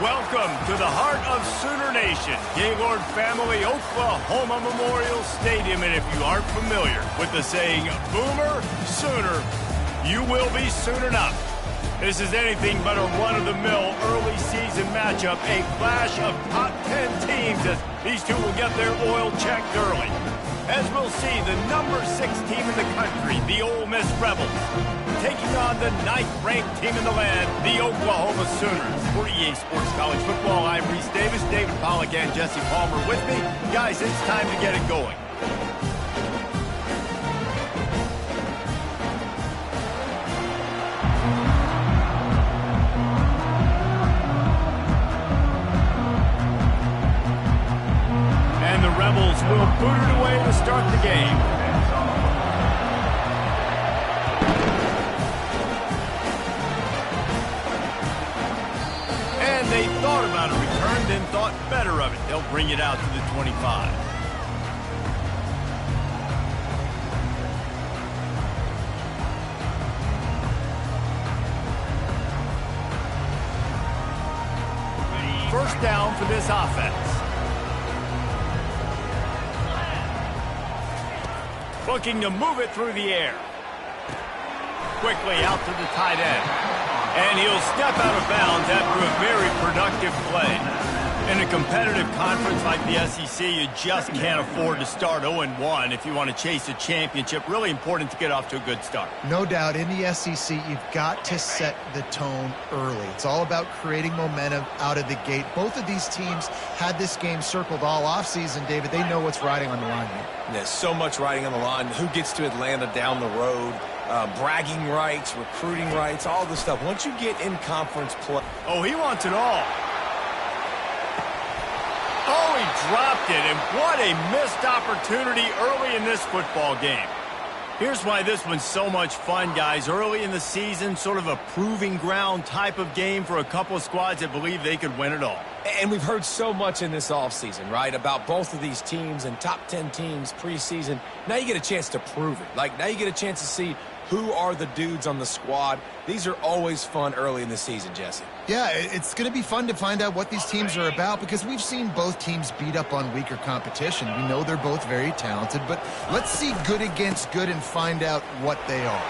Welcome to the heart of Sooner Nation, Gaylord Family Oklahoma Memorial Stadium. And if you aren't familiar with the saying, Boomer Sooner, you will be soon enough. This is anything but a run-of-the-mill early season matchup, a clash of top 10 teams as these two will get their oil checked early. As we'll see, the number 6 team in the country, the Ole Miss Rebels, taking on the 9th-ranked team in the land, the Oklahoma Sooners. For EA Sports College Football, I'm Reese Davis, David Pollack, and Jesse Palmer with me. Guys, it's time to get it going. And the Rebels will boot it away to start the game. And they thought about a return, then thought better of it. They'll bring it out to the 25. First down for this offense. Looking to move it through the air. Quickly out to the tight end. And he'll step out of bounds after a very productive play. In a competitive conference like the SEC, you just can't afford to start 0-1 if you want to chase a championship. Really important to get off to a good start. No doubt, in the SEC, you've got to set the tone early. It's all about creating momentum out of the gate. Both of these teams had this game circled all offseason, David. They know what's riding on the line here. There's so much riding on the line. Who gets to Atlanta down the road? Bragging rights, recruiting rights, all this stuff. Once you get in conference play. Oh, he wants it all. Oh, he dropped it, and what a missed opportunity early in this football game. Here's why this one's so much fun, guys. Early in the season, sort of a proving ground type of game for a couple of squads that believe they could win it all. And we've heard so much in this offseason, right, about both of these teams and top 10 teams preseason. Now you get a chance to prove it. Like, now you get a chance to see who are the dudes on the squad. These are always fun early in the season, Jesse. Yeah, it's going to be fun to find out what these teams are about because we've seen both teams beat up on weaker competition. We know they're both very talented, but let's see good against good and find out what they are.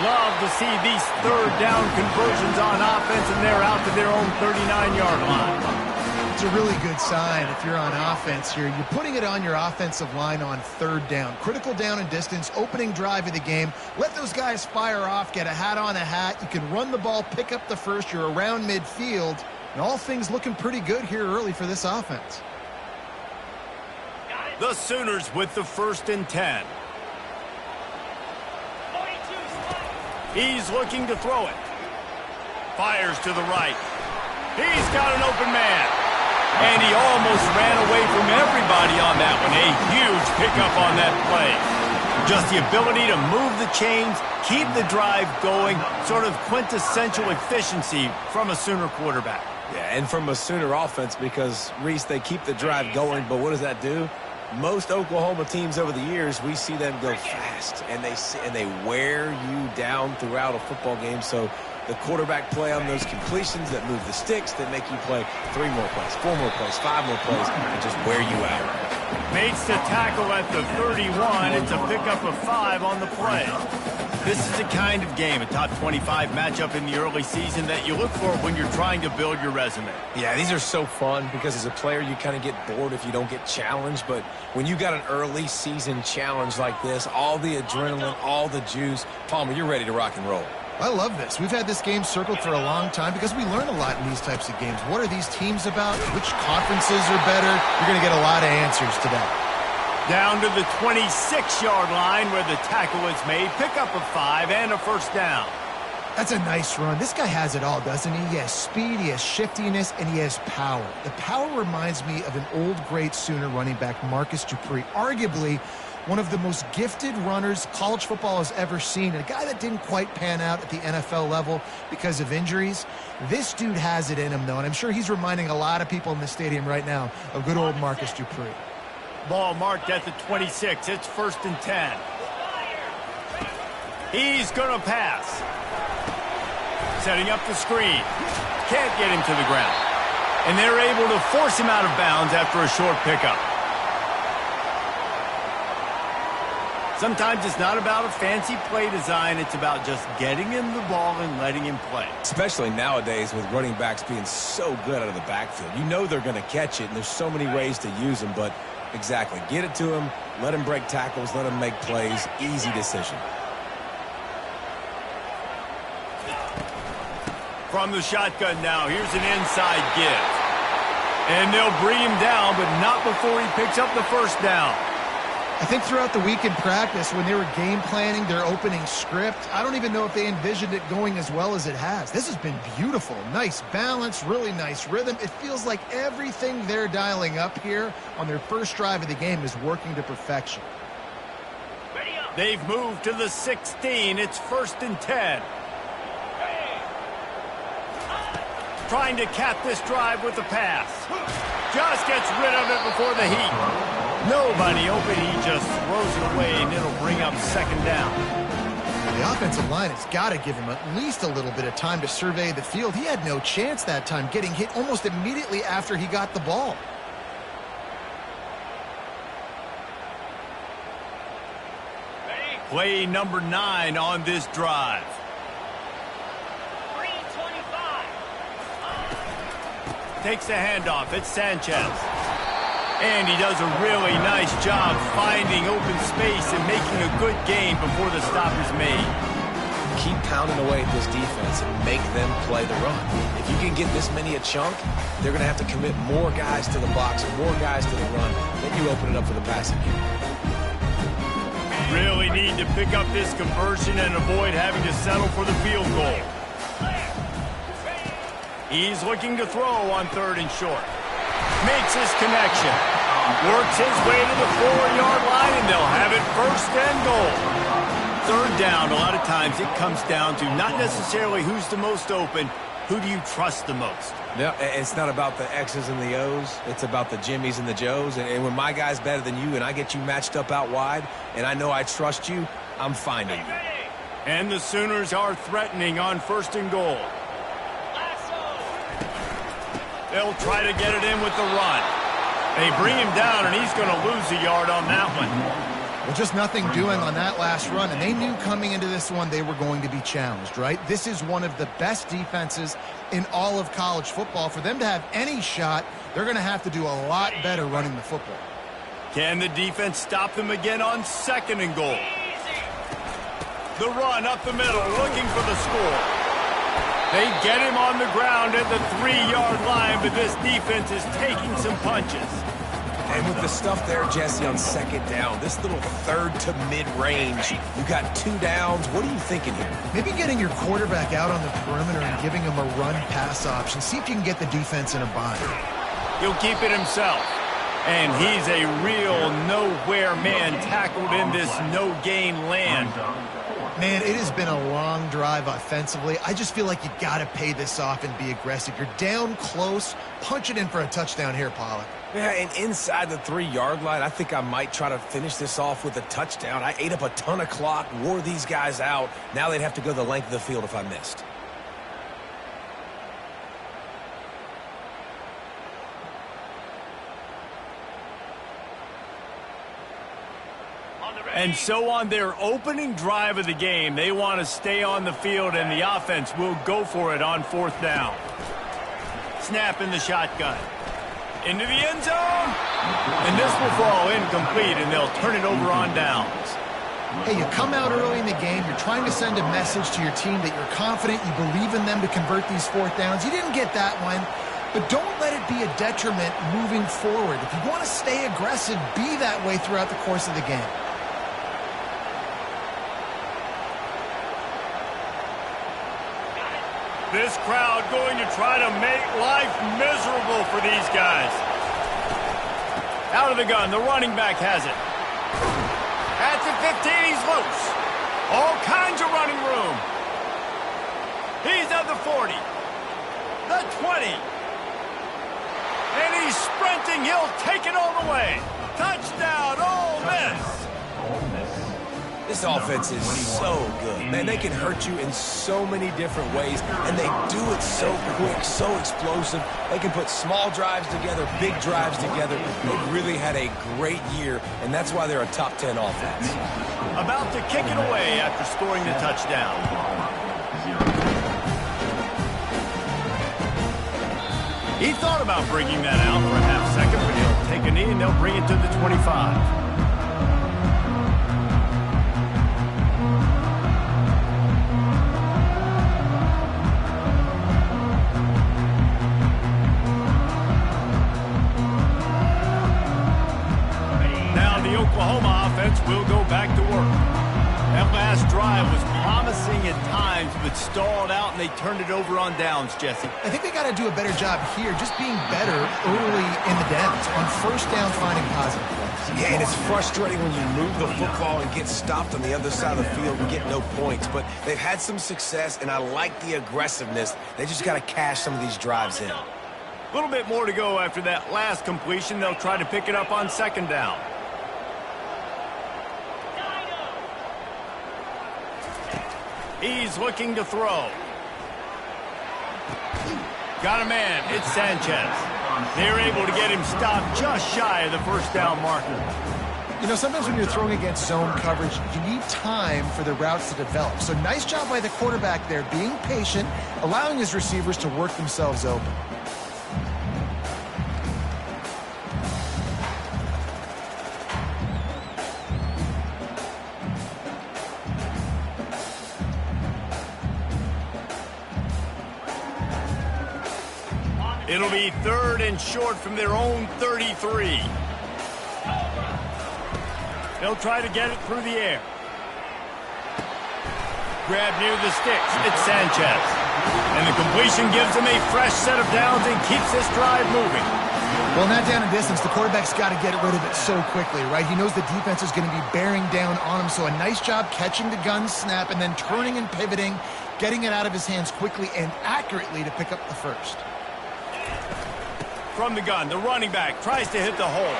Love to see these third down conversions on offense, and they're out to their own 39-yard line. It's a really good sign if you're on offense here. You're putting it on your offensive line on third down. Critical down and distance, opening drive of the game. Let those guys fire off, get a hat on a hat. You can run the ball, pick up the first. You're around midfield. And all things looking pretty good here early for this offense. The Sooners with the 1st and 10. He's looking to throw it. Fires to the right. He's got an open man. And he almost ran away from everybody on that one. A huge pickup on that play. Just the ability to move the chains, keep the drive going, sort of quintessential efficiency from a Sooner quarterback. Yeah, and from a Sooner offense because, Reese, they keep the drive going, but what does that do? Most Oklahoma teams over the years, we see them go fast, and they wear you down throughout a football game. So the quarterback play on those completions that move the sticks, that make you play 3 more plays, 4 more plays, 5 more plays, and just wear you out. Makes the tackle at the 31. It's a pickup of 5 on the play. This is the kind of game, a top 25 matchup in the early season, that you look for when you're trying to build your resume. Yeah, these are so fun because as a player, you kind of get bored if you don't get challenged. But when you got an early season challenge like this, all the adrenaline, all the juice, Palmer, you're ready to rock and roll. I love this. We've had this game circled for a long time because we learn a lot in these types of games. What are these teams about? Which conferences are better? You're going to get a lot of answers today. Down to the 26-yard line where the tackle is made. Pickup of 5 and a 1st down. That's a nice run. This guy has it all, doesn't he? He has speed, he has shiftiness, and he has power. The power reminds me of an old great Sooner running back, Marcus Dupree. Arguably one of the most gifted runners college football has ever seen. A guy that didn't quite pan out at the NFL level because of injuries. This dude has it in him, though, and I'm sure he's reminding a lot of people in the stadium right now of good old Marcus Dupree. Ball marked at the 26. It's 1st and 10. He's going to pass. Setting up the screen. can't get him to the ground. And they're able to force him out of bounds after a short pickup. Sometimes it's not about a fancy play design. It's about just getting him the ball and letting him play. Especially nowadays with running backs being so good out of the backfield. You know they're going to catch it, and there's so many ways to use them. But exactly, get it to him, let him break tackles, let him make plays. Easy decision. From the shotgun now, here's an inside give. And they'll bring him down, but not before he picks up the first down. I think throughout the week in practice, when they were game planning their opening script, I don't even know if they envisioned it going as well as it has. This has been beautiful. Nice balance, really nice rhythm. It feels like everything they're dialing up here on their first drive of the game is working to perfection. They've moved to the 16. It's 1st and 10. Trying to cap this drive with a pass. Just gets rid of it before the heat. Nobody open. He just throws it away, and it'll bring up 2nd down. The offensive line has got to give him at least a little bit of time to survey the field. He had no chance that time, getting hit almost immediately after he got the ball. Play number 9 on this drive. Takes the handoff. It's Sanchez. And he does a really nice job finding open space and making a good gain before the stop is made. Keep pounding away at this defense and make them play the run. If you can get this many a chunk, they're going to have to commit more guys to the box and more guys to the run. Then you open it up for the passing game. Really need to pick up this conversion and avoid having to settle for the field goal. He's looking to throw on 3rd and short. Makes his connection. Works his way to the 4-yard line, and they'll have it 1st and goal. 3rd down, a lot of times it comes down to not necessarily who's the most open, who do you trust the most? Yeah, it's not about the X's and the O's. It's about the Jimmies and the Joes. And when my guy's better than you and I get you matched up out wide and I know I trust you, I'm finding you. And the Sooners are threatening on 1st and goal. They'll try to get it in with the run. They bring him down, and he's going to lose a yard on that one. Well, just nothing doing on that last run, and they knew coming into this one they were going to be challenged, right? This is one of the best defenses in all of college football. For them to have any shot, they're going to have to do a lot better running the football. Can the defense stop them again on 2nd and goal? The run up the middle, looking for the score. They get him on the ground at the 3-yard line, but this defense is taking some punches. And with the stuff there, Jesse, on 2nd down, this little 3rd to mid-range, you got 2 downs. What are you thinking here? Maybe getting your quarterback out on the perimeter and giving him a run-pass option. See if you can get the defense in a bind. He'll keep it himself. And he's a real nowhere man tackled in this no-gain land. Man, it has been a long drive offensively. I just feel like you got to pay this off and be aggressive. You're down close. Punch it in for a touchdown here, Pollack. Yeah, and inside the 3-yard line, I think I might try to finish this off with a touchdown. I ate up a ton of clock, wore these guys out. Now they'd have to go the length of the field if I missed. And so on their opening drive of the game, they want to stay on the field, and the offense will go for it on 4th down. Snap in the shotgun. Into the end zone. And this will fall incomplete, and they'll turn it over on downs. Hey, you come out early in the game, you're trying to send a message to your team that you're confident, you believe in them to convert these 4th downs. You didn't get that one, but don't let it be a detriment moving forward. If you want to stay aggressive, be that way throughout the course of the game. This crowd going to try to make life miserable for these guys. Out of the gun, the running back has it. At the 15, he's loose. All kinds of running room. He's at the 40. The 20. And he's sprinting. He'll take it all the way. Touchdown, Ole Miss. This offense is so good. Man, they can hurt you in so many different ways, and they do it so quick, so explosive. They can put small drives together, big drives together. They've really had a great year, and that's why they're a top 10 offense. About to kick it away after scoring the touchdown. He thought about bringing that out for a half second, but he'll take a knee and they'll bring it to the 25. Oklahoma offense will go back to work. That last drive was promising at times, but stalled out, and they turned it over on downs, Jesse. I think they got to do a better job here, just being better early in the downs, on first down finding positive plays. Yeah, and it's frustrating when you move the football and get stopped on the other side of the field and get no points, but they've had some success, and I like the aggressiveness. They just got to cash some of these drives in. A little bit more to go after that last completion. They'll try to pick it up on second down. He's looking to throw. Got a man. It's Sanchez. They're able to get him stopped just shy of the first down marker. You know, sometimes when you're throwing against zone coverage, you need time for the routes to develop. So nice job by the quarterback there, being patient, allowing his receivers to work themselves open. It'll be third and short from their own 33. They'll try to get it through the air. Grab near the sticks. It's Sanchez. And the completion gives them a fresh set of downs and keeps this drive moving. Well, in that down and distance, the quarterback's got to get rid of it so quickly, right? He knows the defense is going to be bearing down on him, so a nice job catching the gun snap and then turning and pivoting, getting it out of his hands quickly and accurately to pick up the first. From the gun, the running back tries to hit the hole.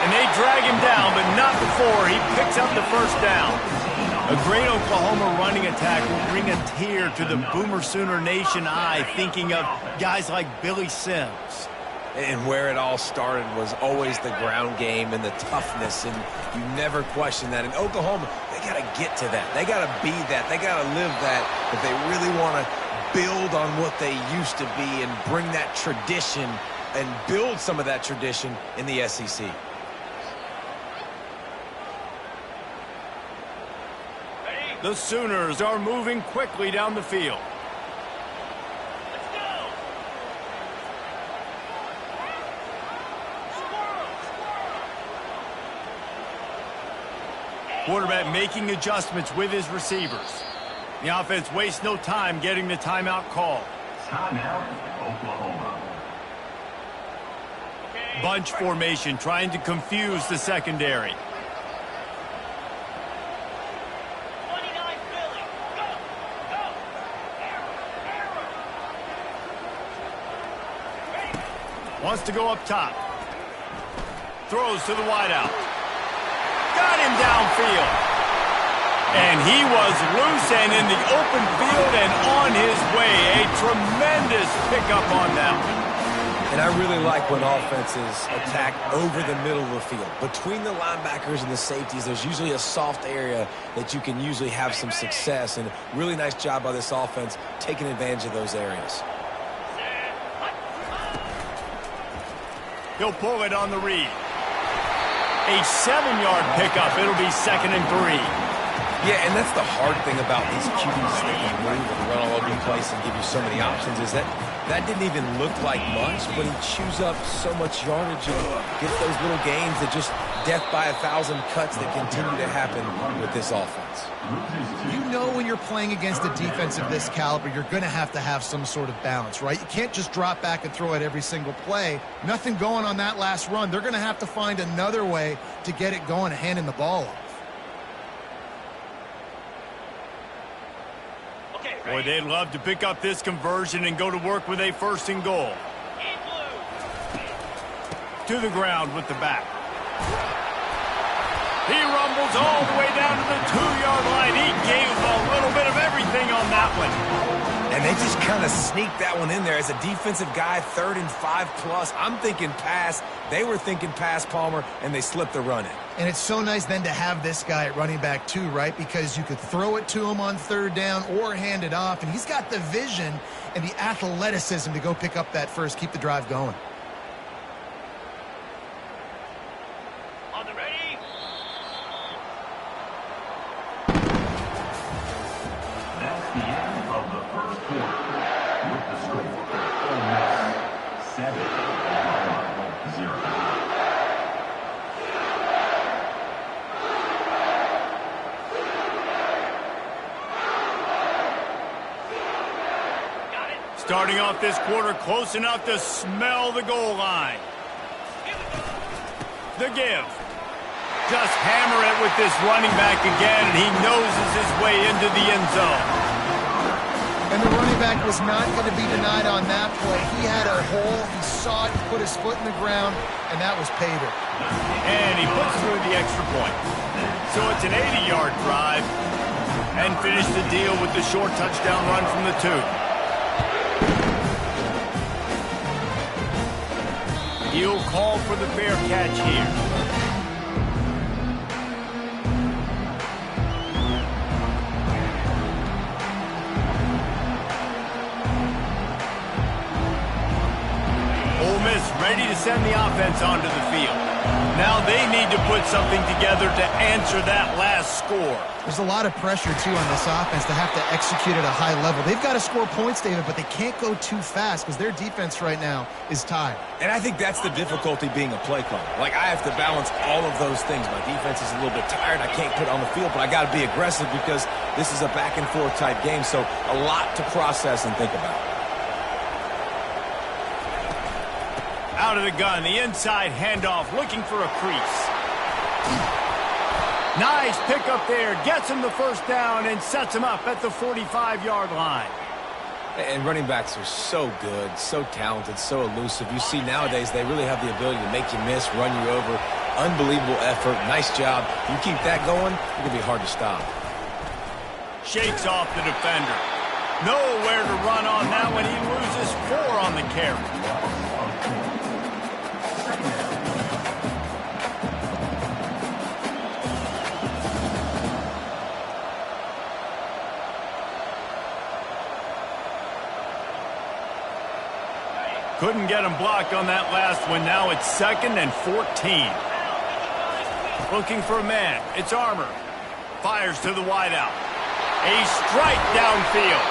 And they drag him down, but not before he picks up the first down. A great Oklahoma running attack will bring a tear to the Boomer Sooner Nation eye, thinking of guys like Billy Sims. And where it all started was always the ground game and the toughness, and you never question that. In Oklahoma, they got to get to that. They got to be that. They got to live that if they really want to build on what they used to be and bring that tradition and build some of that tradition in the SEC. The Sooners are moving quickly down the field. Quarterback making adjustments with his receivers. The offense wastes no time getting the timeout call. Timeout, Oklahoma. Bunch formation trying to confuse the secondary. Wants to go up top. Throws to the wideout. Got him downfield. And he was loose and in the open field and on his way. A tremendous pickup on that one. And I really like when offenses attack over the middle of the field. Between the linebackers and the safeties, there's usually a soft area that you can usually have some success. And really nice job by this offense taking advantage of those areas. He'll pull it on the read. A 7-yard pickup. It'll be 2nd and 3. Yeah, and that's the hard thing about these QBs that can move and run all over the place and give you so many options is that didn't even look like much, but he chews up so much yardage and gets those little gains that just death by 1,000 cuts that continue to happen with this offense. You know when you're playing against a defense of this caliber, you're going to have some sort of balance, right? You can't just drop back and throw it every single play. Nothing going on that last run. They're going to have to find another way to get it going, handing the ball off. Boy, they'd love to pick up this conversion and go to work with a 1st and goal. To the ground with the back. He rumbles dribbles all the way down to the 2-yard line. He gave a little bit of everything on that one. And they just kind of sneaked that one in there. As a defensive guy, 3rd and 5+. I'm thinking pass. They were thinking pass, Palmer, and they slipped the run in. And it's so nice then to have this guy at running back too, right? Because you could throw it to him on 3rd down or hand it off. And he's got the vision and the athleticism to go pick up that first, keep the drive going. On the ready. That's the end of the first quarter. With the score, Ole Miss 7, Oklahoma 0. Starting off this quarter close enough to smell the goal line. The give. Just hammer it with this running back again, and he noses his way into the end zone. And the running back was not going to be denied on that play. He had a hole, he saw it, put his foot in the ground, and that was pay dirt. And he puts through the extra point. So it's an 80-yard drive, and finish the deal with the short touchdown run from the 2. He'll call for the fair catch here. Ole Miss ready to send the offense onto the field. Now they need to put something together to answer that last score. There's a lot of pressure, too, on this offense to have to execute at a high level. They've got to score points, David, but they can't go too fast because their defense right now is tired. And I think that's the difficulty being a play caller. Like, I have to balance all of those things. My defense is a little bit tired. I can't put it on the field, but I got to be aggressive because this is a back-and-forth type game, so a lot to process and think about. Out of the gun, the inside handoff, looking for a crease. Nice pickup there, gets him the first down and sets him up at the 45-yard line. And running backs are so good, so talented, so elusive. You see nowadays they really have the ability to make you miss, run you over. Unbelievable effort, nice job. You keep that going, it's going to be hard to stop. Shakes off the defender. Nowhere to run on that one. He loses 4 on the carry. Couldn't get him blocked on that last one. Now it's 2nd and 14. Looking for a man. It's Armour. Fires to the wideout. A strike downfield.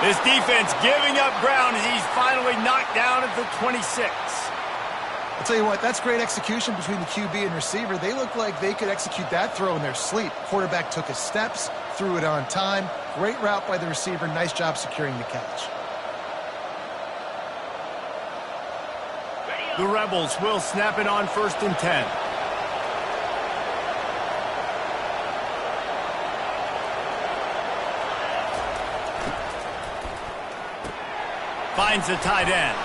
This defense giving up ground as he's finally knocked down at the 26. I'll tell you what, that's great execution between the QB and receiver. They look like they could execute that throw in their sleep. Quarterback took his steps, threw it on time. Great route by the receiver. Nice job securing the catch. The Rebels will snap it on 1st and 10. Finds the tight end.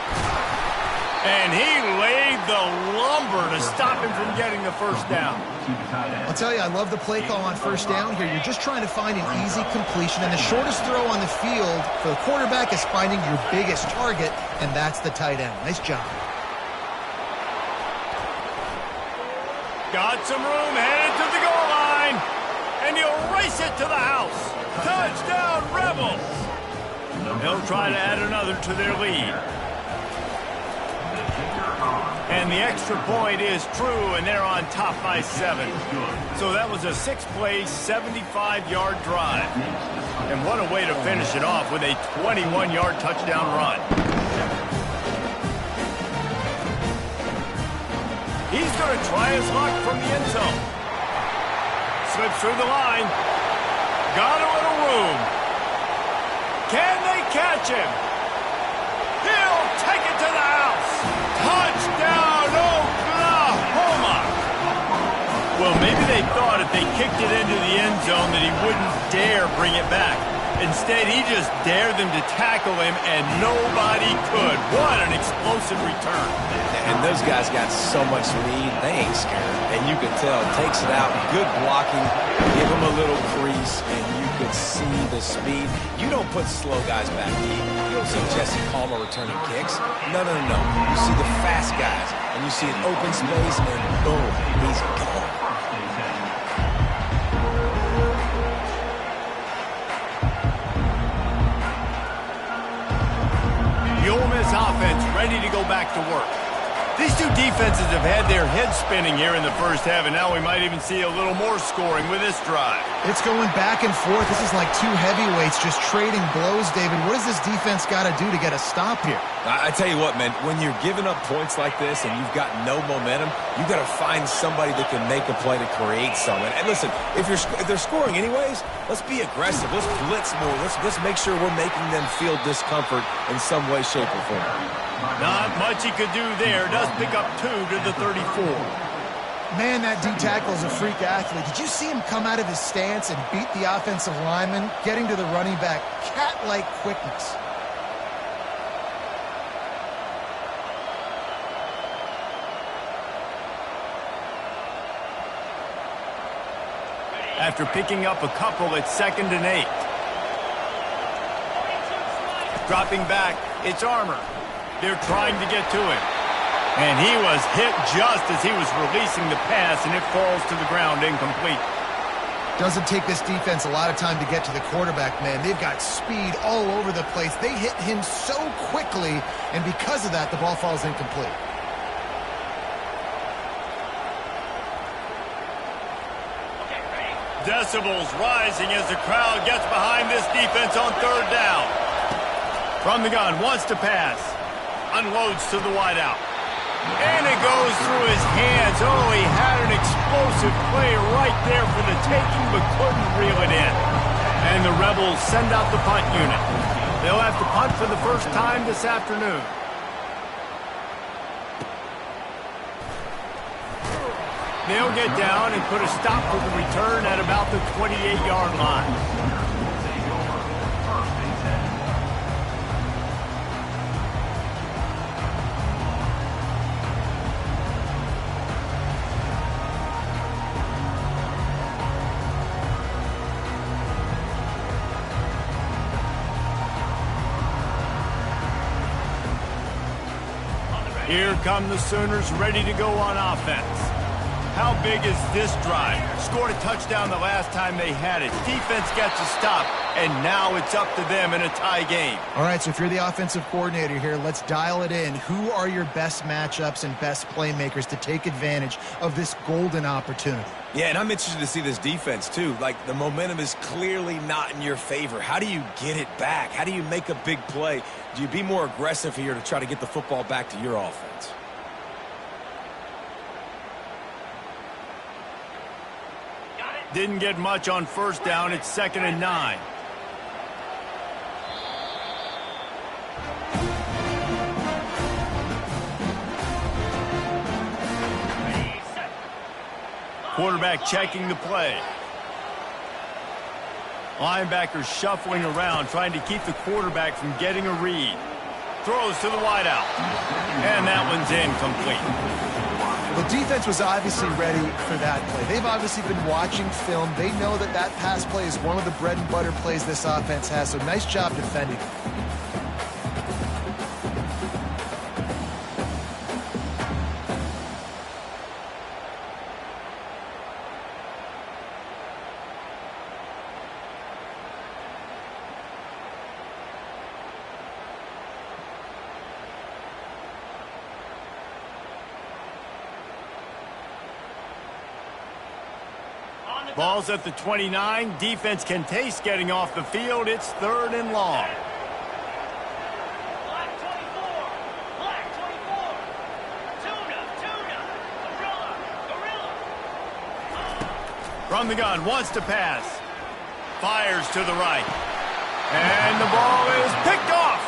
And he laid the lumber to stop him from getting the first down. I'll tell you, I love the play call on 1st down here. You're just trying to find an easy completion, and the shortest throw on the field for the quarterback is finding your biggest target, and that's the tight end. Nice job. Got some room, headed to the goal line, and he'll race it to the house. Touchdown, Rebels! They'll try to add another to their lead. And the extra point is true, and they're on top by 7. So that was a 6-play, 75-yard drive. And what a way to finish it off with a 21-yard touchdown run. He's going to try his luck from the end zone. Slips through the line. Got a little room. Can they catch him? He'll take it to the house. Touchdown, Oklahoma. Well, maybe they thought if they kicked it into the end zone that he wouldn't dare bring it back. Instead, he just dared them to tackle him, and nobody could. What an explosive return. And those guys got so much lead, they ain't scared. And you can tell, takes it out, good blocking, give them a little crease, and you can see the speed. You don't put slow guys back deep. You don't see Jesse Palmer returning kicks. No. You see the fast guys, and you see an open space, and boom, he's gone. The Ole Miss offense ready to go back to work. These two defenses have had their heads spinning here in the first half, and now we might even see a little more scoring with this drive. It's going back and forth. This is like two heavyweights just trading blows, David. What does this defense got to do to get a stop here? I tell you what, man, when you're giving up points like this and you've got no momentum, you got to find somebody that can make a play to create something. And listen, if they're scoring anyways, let's be aggressive. Let's blitz more. Let's make sure we're making them feel discomfort in some way, shape, or form. Not much he could do there. Does pick up 2 to the 34. Man, that D-tackle is a freak athlete. Did you see him come out of his stance and beat the offensive lineman, getting to the running back? Cat-like quickness. After picking up a couple, it's 2nd and 8. Dropping back, it's Armour. They're trying to get to him. And he was hit just as he was releasing the pass, and it falls to the ground incomplete. Doesn't take this defense a lot of time to get to the quarterback, man. They've got speed all over the place. They hit him so quickly, and because of that, the ball falls incomplete. Decibels rising as the crowd gets behind this defense on 3rd down. From the gun, wants to pass. Unloads to the wideout. And it goes through his hands. Oh, he had an explosive play right there for the taking, but couldn't reel it in. And the Rebels send out the punt unit. They'll have to punt for the first time this afternoon. They'll get down and put a stop for the return at about the 28-yard line. Here come the Sooners ready to go on offense. How big is this drive? Scored a touchdown the last time they had it. Defense gets a stop, and now it's up to them in a tie game. All right, so if you're the offensive coordinator here, let's dial it in. Who are your best matchups and best playmakers to take advantage of this golden opportunity? Yeah, and I'm interested to see this defense, too. Like, the momentum is clearly not in your favor. How do you get it back? How do you make a big play? Do you be more aggressive here to try to get the football back to your offense? Didn't get much on 1st down. It's 2nd and 9. Quarterback checking the play. Linebackers shuffling around, trying to keep the quarterback from getting a read. Throws to the wideout. And that one's incomplete. The defense was obviously ready for that play. They've obviously been watching film. They know that that pass play is one of the bread and butter plays this offense has, so nice job defending. Ball's at the 29. Defense can taste getting off the field. It's 3rd and long. Black 24. Black 24. Tuna. Gorilla. From the gun, wants to pass. Fires to the right. And the ball is picked off.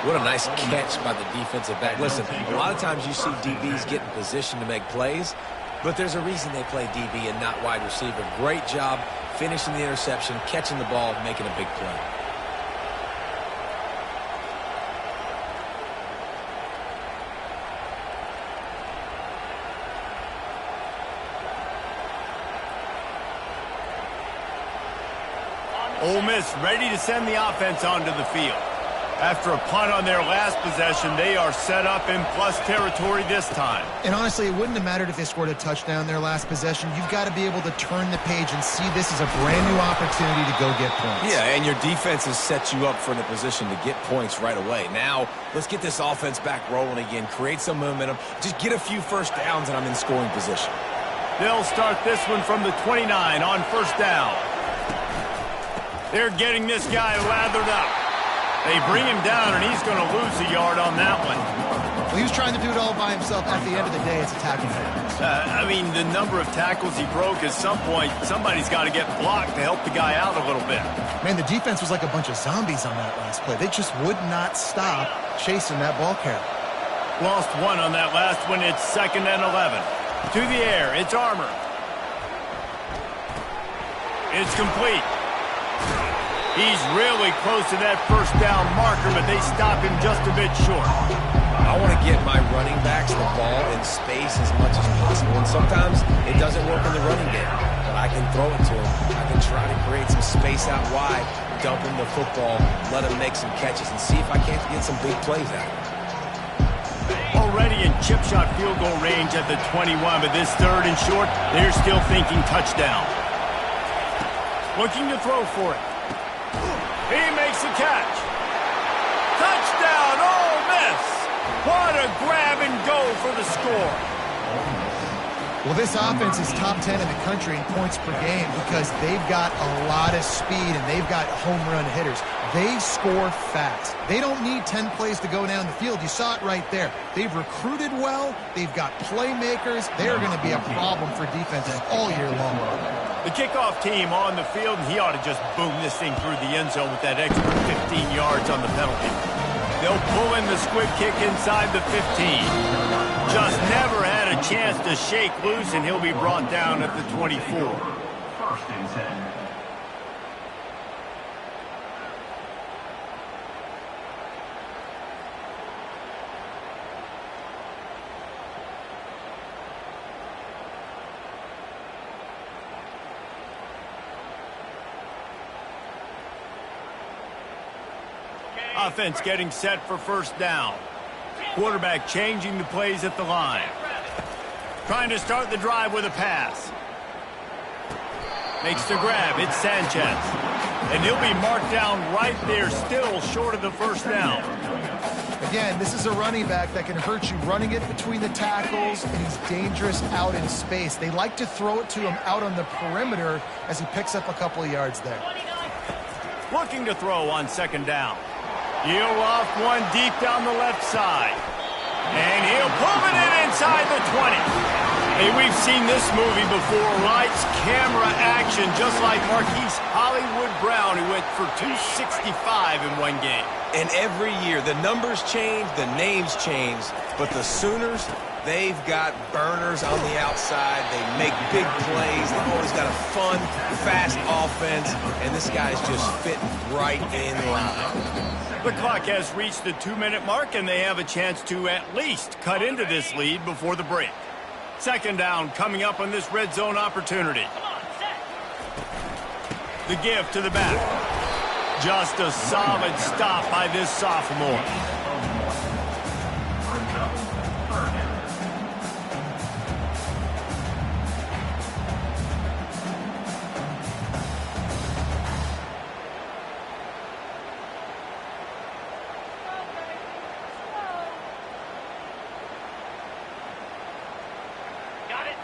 What a nice catch by the defensive back. Listen, a lot of times you see DBs get in position to make plays, but there's a reason they play DB and not wide receiver. Great job finishing the interception, catching the ball, making a big play. Ole Miss ready to send the offense onto the field. After a punt on their last possession, they are set up in plus territory this time. And honestly, it wouldn't have mattered if they scored a touchdown their last possession. You've got to be able to turn the page and see this as a brand new opportunity to go get points. Yeah, and your defense has set you up for the position to get points right away. Now, let's get this offense back rolling again, create some momentum, just get a few first downs, and I'm in scoring position. They'll start this one from the 29 on first down. They're getting this guy lathered up. They bring him down, and he's going to lose a yard on that one. Well, he was trying to do it all by himself. At the end of the day, it's a tackle. I mean, the number of tackles he broke, at some point, somebody's got to get blocked to help the guy out a little bit. Man, the defense was like a bunch of zombies on that last play. They just would not stop chasing that ball carrier. Lost one on that last one. It's 2nd and 11. To the air, it's Armour. It's complete. He's really close to that first down marker, but they stop him just a bit short. I want to get my running backs the ball in space as much as possible, and sometimes it doesn't work in the running game, but I can throw it to him. I can try to create some space out wide, dump him the football, let him make some catches, and see if I can't get some big plays out of him. Already in chip shot field goal range at the 21, but this 3rd and short, they're still thinking touchdown. Looking to throw for it. He makes a catch. Touchdown, Ole Miss. What a grab and go for the score. Well, this offense is top 10 in the country in points per game because they've got a lot of speed and they've got home run hitters. They score fast. They don't need 10 plays to go down the field. You saw it right there. They've recruited well. They've got playmakers. They're going to be a problem for defenses all year long. The kickoff team on the field, and he ought to just boom this thing through the end zone with that extra 15 yards on the penalty. They'll pull in the squib kick inside the 15. Just never had a chance to shake loose, and he'll be brought down at the 24. 1st and 10. Offense getting set for first down. Quarterback changing the plays at the line. Trying to start the drive with a pass. Makes the grab. It's Sanchez. And he'll be marked down right there, still short of the first down. Again, this is a running back that can hurt you running it between the tackles, and he's dangerous out in space. They like to throw it to him out on the perimeter as he picks up a couple of yards there. Looking to throw on 2nd down. He'll loft one deep down the left side. And he'll move it in inside the 20. Hey, we've seen this movie before. Lights, camera, action, just like Marquise Hollywood Brown, who went for 265 in one game. And every year, the numbers change, the names change, but the Sooners, they've got burners on the outside. They make big plays. They've always got a fun, fast offense, and this guy's just fitting right in line. The clock has reached the 2-minute mark, and they have a chance to at least cut into this lead before the break. 2nd down coming up on this red zone opportunity. The give to the back. Just a solid stop by this sophomore.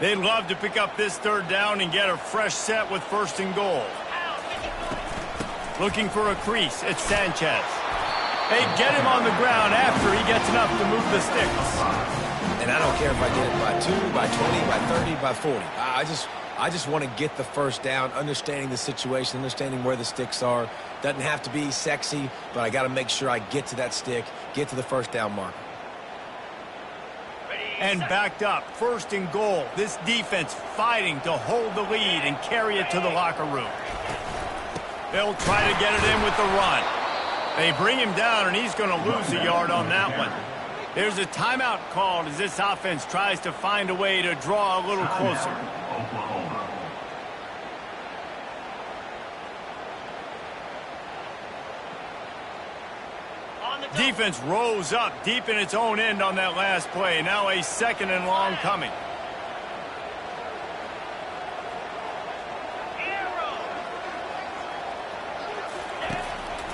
They'd love to pick up this 3rd down and get a fresh set with 1st and goal. Looking for a crease. It's Sanchez. They get him on the ground after he gets enough to move the sticks. And I don't care if I get it by 2, by 20, by 30, by 40. I just want to get the first down, understanding the situation, understanding where the sticks are. Doesn't have to be sexy, but I got to make sure I get to that stick, get to the first down marker. And backed up, 1st and goal. This defense fighting to hold the lead and carry it to the locker room. They'll try to get it in with the run. They bring him down, and he's going to lose a yard on that one. There's a timeout called as this offense tries to find a way to draw a little closer. Oklahoma. Defense rose up deep in its own end on that last play. Now a 2nd and long coming.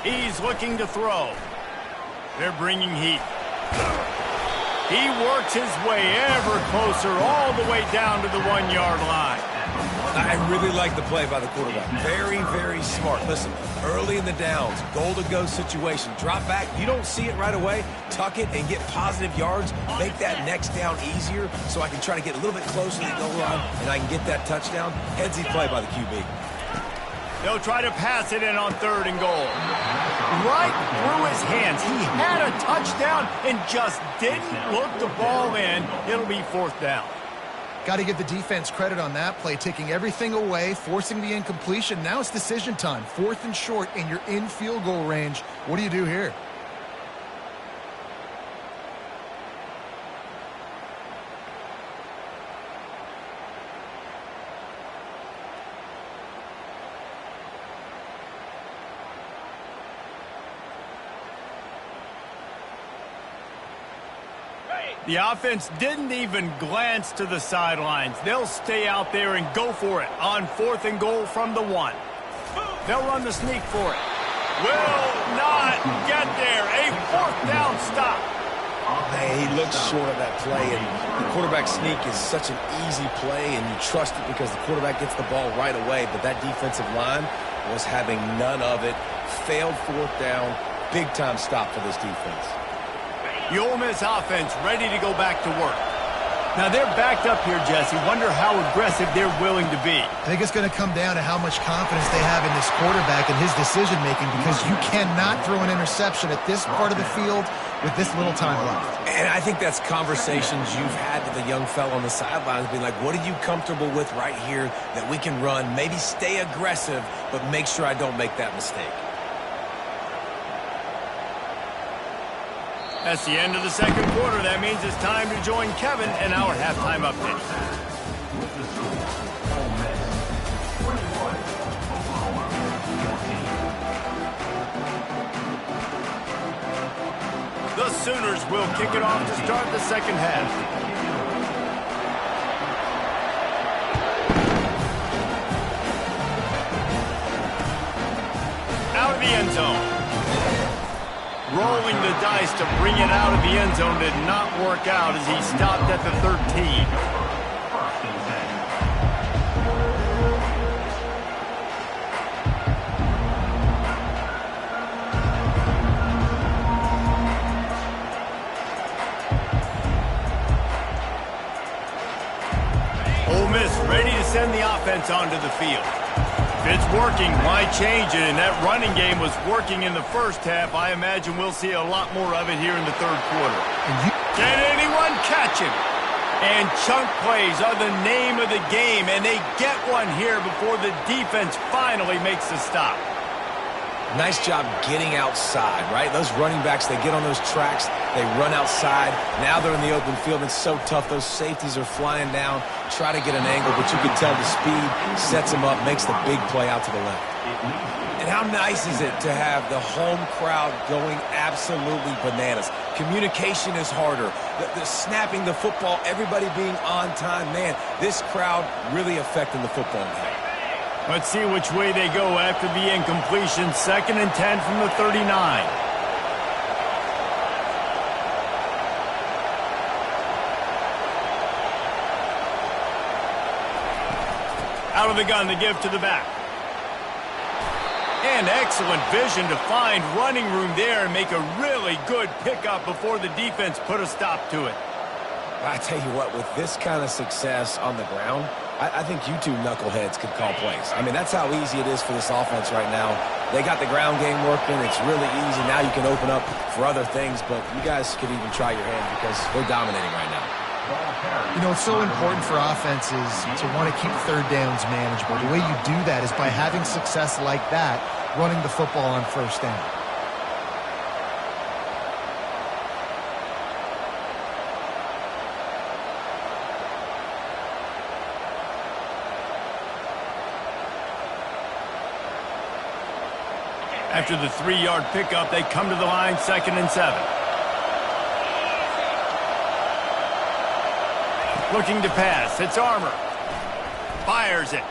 He's looking to throw. They're bringing heat. He works his way ever closer all the way down to the 1-yard line. I really like the play by the quarterback. Very, very smart. Listen, early in the downs, goal-to-go situation. Drop back. You don't see it right away. Tuck it and get positive yards. Make that next down easier so I can try to get a little bit closer to the goal line and I can get that touchdown. Headsy play by the QB. They'll try to pass it in on 3rd and goal. Right through his hands. He had a touchdown and just didn't look the ball in. It'll be 4th down. Got to give the defense credit on that play, taking everything away, forcing the incompletion. Now it's decision time. 4th and short, and you're in field goal range. What do you do here? The offense didn't even glance to the sidelines. They'll stay out there and go for it on 4th and goal from the 1. They'll run the sneak for it. Will not get there. A 4th down stop. Hey, he looks short of that play, and the quarterback sneak is such an easy play, and you trust it because the quarterback gets the ball right away, but that defensive line was having none of it. Failed 4th down. Big-time stop for this defense. The Ole Miss offense ready to go back to work. Now they're backed up here, Jesse. Wonder how aggressive they're willing to be. I think it's going to come down to how much confidence they have in this quarterback and his decision-making, because you cannot throw an interception at this part of the field with this little time left. And I think that's conversations you've had with the young fella on the sidelines, being like, what are you comfortable with right here that we can run? Maybe stay aggressive, but make sure I don't make that mistake. That's the end of the 2nd quarter. That means it's time to join Kevin in our halftime update. With the score, Ole Miss 21, Oklahoma 14. The Sooners will kick it off to start the 2nd half. Out of the end zone. Rolling the dice to bring it out of the end zone did not work out as he stopped at the 13. 1st and 10. Ole Miss ready to send the offense onto the field. If it's working, why change it? And that running game was working in the 1st half. I imagine we'll see a lot more of it here in the 3rd quarter. Can anyone catch him? And chunk plays are the name of the game, and they get one here before the defense finally makes the stop. Nice job getting outside, right? Those running backs, they get on those tracks, they run outside. Now they're in the open field. It's so tough. Those safeties are flying down, try to get an angle, but you can tell the speed sets them up, makes the big play out to the left. And how nice is it to have the home crowd going absolutely bananas? Communication is harder. The snapping the football, everybody being on time. Man, this crowd really affecting the football game. Let's see which way they go after the incompletion. 2nd and 10 from the 39. Out of the gun, the give to the back. And excellent vision to find running room there and make a really good pickup before the defense put a stop to it. I tell you what, with this kind of success on the ground, I think you two knuckleheads could call plays. I mean, that's how easy it is for this offense right now. They got the ground game working. It's really easy. Now you can open up for other things, but you guys could even try your hand because they're dominating right now. You know, it's so important for offenses to want to keep 3rd downs manageable. The way you do that is by having success like that, running the football on 1st down. After the 3-yard pickup, they come to the line, 2nd and 7. Looking to pass. It's Armour. Fires it.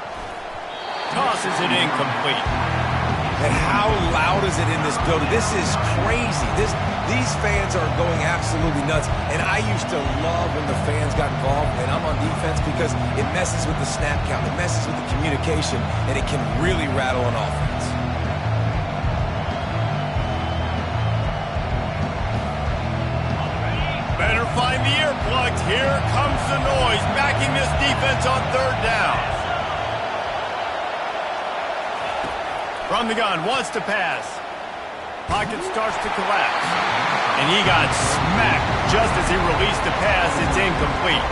Tosses it incomplete. And how loud is it in this building? This is crazy. These fans are going absolutely nuts. And I used to love when the fans got involved, and I'm on defense, because it messes with the snap count. It messes with the communication, and it can really rattle an offense. Better find the earplugs. Here comes the noise, backing this defense on 3rd down. From the gun, wants to pass. Pocket starts to collapse. And he got smacked just as he released the pass. It's incomplete.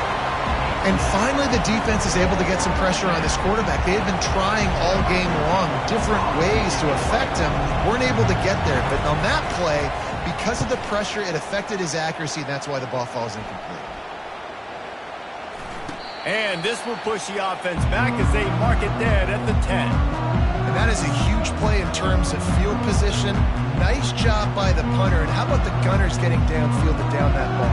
And finally, the defense is able to get some pressure on this quarterback. They had been trying all game long different ways to affect him. Weren't able to get there. But on that play, because of the pressure, it affected his accuracy, and that's why the ball falls incomplete. And this will push the offense back as they mark it dead at the 10. And that is a huge play in terms of field position. Nice job by the punter. And how about the Gunners getting downfield to down that ball?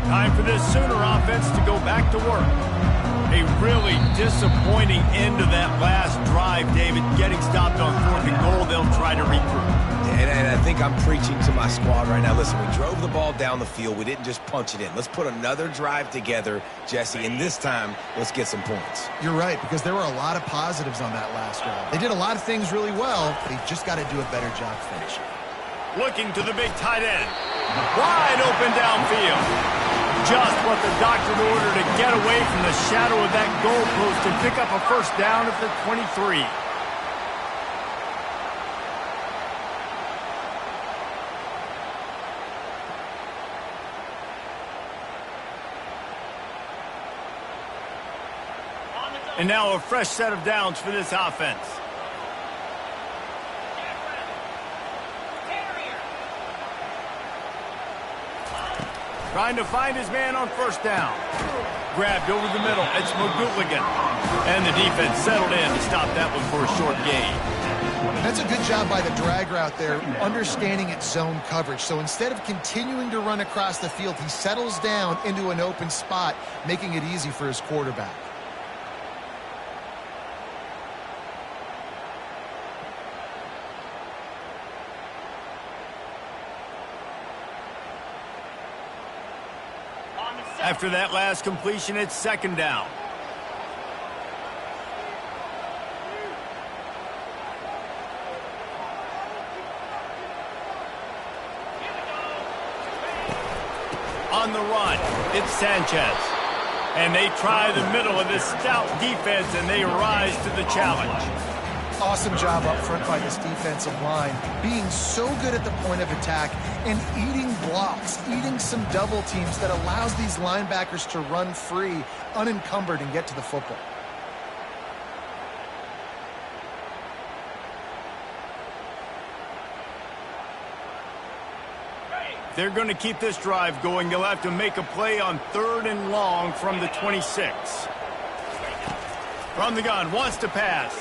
Time for this Sooner offense to go back to work. A really disappointing end to that last drive, David. Getting stopped on 4th and goal, they'll try to regroup. And I think I'm preaching to my squad right now. Listen, we drove the ball down the field. We didn't just punch it in. Let's put another drive together, Jesse, and this time, let's get some points. You're right, because there were a lot of positives on that last drive. They did a lot of things really well. They just got to do a better job finishing. Looking to the big tight end. Wide open downfield. Just what the doctor ordered to get away from the shadow of that goalpost and pick up a 1st down at the 23. And now a fresh set of downs for this offense. Trying to find his man on 1st down. Grabbed over the middle. It's McGooligan. And the defense settled in to stop that one for a short gain. That's a good job by the drag route there, understanding its zone coverage. So instead of continuing to run across the field, he settles down into an open spot, making it easy for his quarterback. After that last completion, it's 2nd down. On the run, it's Sanchez. And they try the middle of this stout defense, and they rise to the challenge. Awesome job up front by this defensive line, being so good at the point of attack and eating blocks, eating some double teams that allows these linebackers to run free, unencumbered, and get to the football. They're going to keep this drive going. They'll have to make a play on 3rd and long from the 26. From the gun, wants to pass.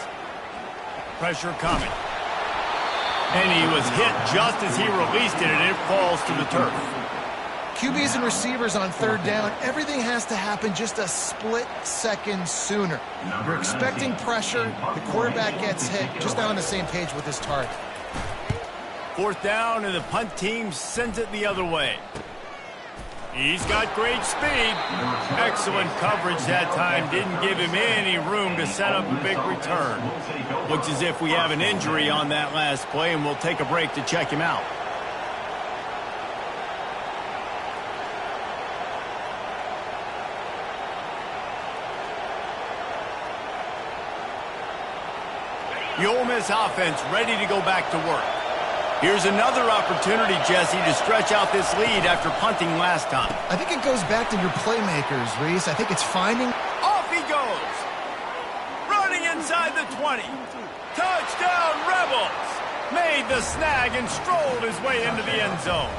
Pressure coming. And he was hit just as he released it, and it falls to the turf. QBs and receivers on 3rd down, everything has to happen just a split second sooner. You're expecting pressure, the quarterback gets hit, just not on the same page with his target. 4th down, and the punt team sends it the other way. He's got great speed. Excellent coverage that time. Didn't give him any room to set up a big return. Looks as if we have an injury on that last play, and we'll take a break to check him out. The Ole Miss offense ready to go back to work. Here's another opportunity, Jesse, to stretch out this lead after punting last time. I think it goes back to your playmakers, Reese. I think it's finding... Off he goes. Running inside the 20. Touchdown, Rebels. Made the snag and strolled his way into the end zone.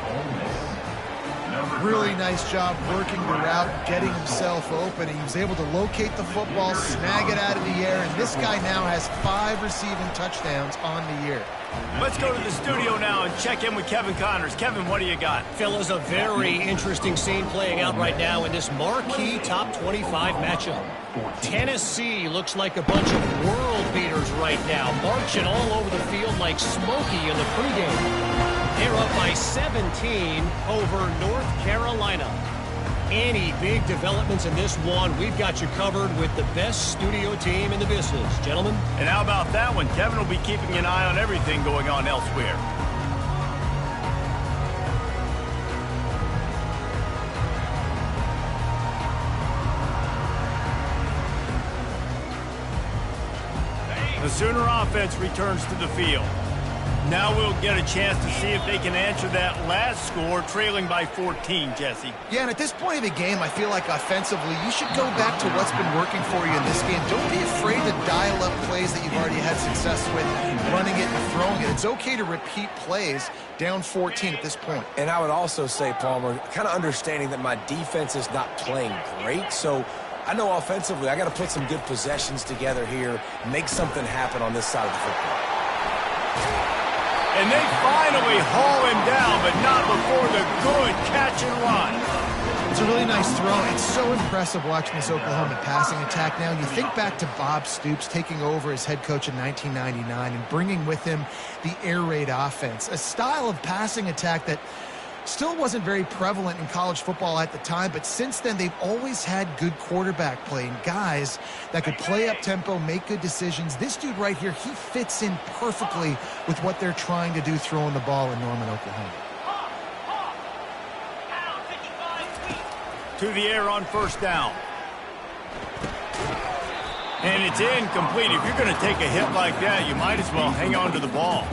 Really nice job working the route, getting himself open. He was able to locate the football, snag it out of the air, and this guy now has 5 receiving touchdowns on the year. Let's go to the studio now and check in with Kevin Connors. Kevin, what do you got? Fellas, a very interesting scene playing out right now in this marquee top 25 matchup. Tennessee looks like a bunch of world beaters right now, marching all over the field like Smokey in the pregame. They're up by 17 over North Carolina. Any big developments in this one, we've got you covered with the best studio team in the business. Gentlemen? And how about that one? Kevin will be keeping an eye on everything going on elsewhere. The Sooner offense returns to the field. Now we'll get a chance to see if they can answer that last score, trailing by 14, Jesse. Yeah, and at this point of the game, I feel like offensively, you should go back to what's been working for you in this game. Don't be afraid to dial up plays that you've already had success with, running it and throwing it. It's okay to repeat plays down 14 at this point. And I would also say, Palmer, kind of understanding that my defense is not playing great, so I know offensively I got to put some good possessions together here, make something happen on this side of the football. And they finally haul him down, but not before the good catch and run. It's a really nice throw. It's so impressive watching this Oklahoma passing attack now. You think back to Bob Stoops taking over as head coach in 1999 and bringing with him the air raid offense, a style of passing attack that still wasn't very prevalent in college football at the time, but since then they've always had good quarterback play and guys that could play up tempo, make good decisions. This dude right here, he fits in perfectly with what they're trying to do throwing the ball in Norman, Oklahoma. To the air on first down. And it's incomplete. If you're going to take a hit like that, you might as well hang on to the ball.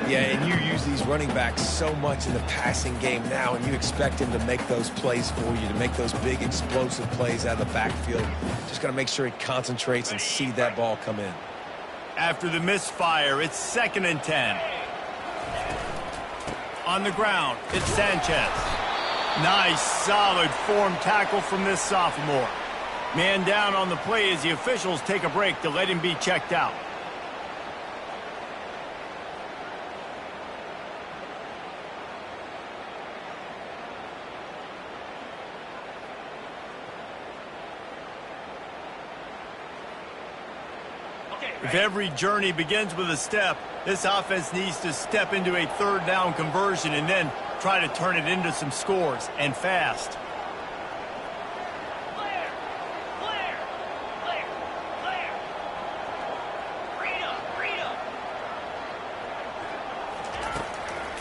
Yeah, and you use these running backs so much in the passing game now, and you expect him to make those plays for you, to make those big explosive plays out of the backfield. Just got to make sure he concentrates and see that ball come in. After the misfire, it's 2nd and 10. On the ground, it's Sanchez. Nice, solid form tackle from this sophomore. Man down on the play as the officials take a break to let him be checked out. If every journey begins with a step, this offense needs to step into a 3rd down conversion and then try to turn it into some scores, and fast. Clear! Clear! Clear! Clear! Freedom! Freedom!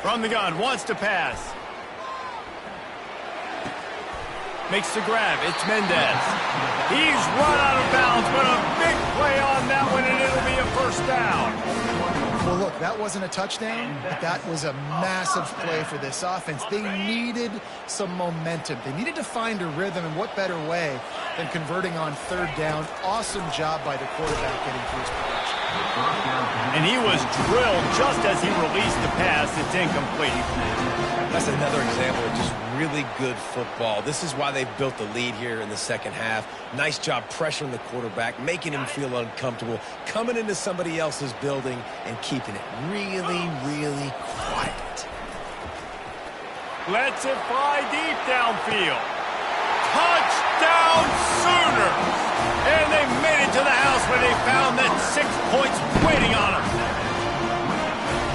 From the gun, wants to pass. Makes the grab. It's Mendez. He's run out of bounds, but a big play on that one, and it'll be a 1st down. Well, look, that wasn't a touchdown, but that was a massive play for this offense. They needed some momentum. They needed to find a rhythm, and what better way than converting on 3rd down. Awesome job by the quarterback getting through his progression. And he was drilled just as he released the pass. It's incomplete. That's another example of just really good football. This is why they've built the lead here in the 2nd half. Nice job pressuring the quarterback, making him feel uncomfortable, coming into somebody else's building and keeping it really, really quiet. Lets it fly deep downfield. Touchdown Sooners! And they made it to the house where they found that 6 points waiting on them.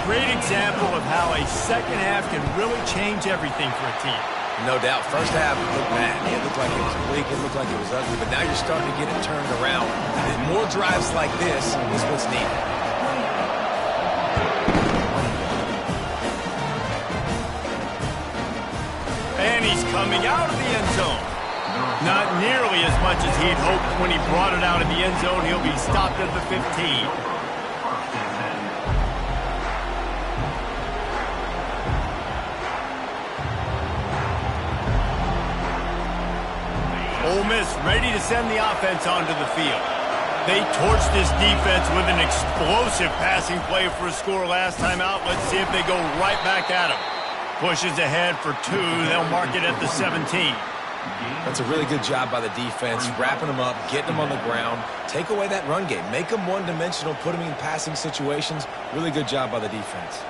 Great example of how a 2nd half can really change everything for a team. No doubt. 1st half looked bad. It looked like it was bleak. It looked like it was ugly. But now you're starting to get it turned around. And more drives like this is what's needed. And he's coming out of the end zone. Not nearly as much as he'd hoped when he brought it out of the end zone. He'll be stopped at the 15. Ole Miss ready to send the offense onto the field. They torched this defense with an explosive passing play for a score last time out. Let's see if they go right back at him. Pushes ahead for 2. They'll mark it at the 17. That's a really good job by the defense, wrapping them up, getting them on the ground. Take away that run game. Make them one-dimensional, put them in passing situations. Really good job by the defense.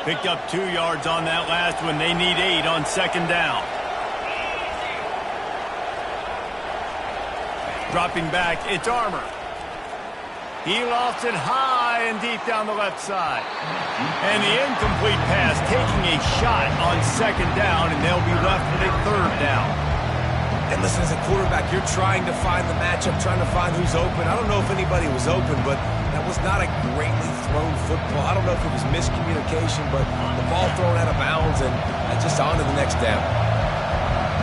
Picked up 2 yards on that last one. They need 8 on second down. Dropping back, it's Armour. He lofts it high and deep down the left side. And the incomplete pass taking a shot on second down, and they'll be left with a third down. And listen, as a quarterback, you're trying to find the matchup, trying to find who's open. I don't know if anybody was open, but that was not a greatly thrown football. I don't know if it was miscommunication, but the ball thrown out of bounds and just on to the next down.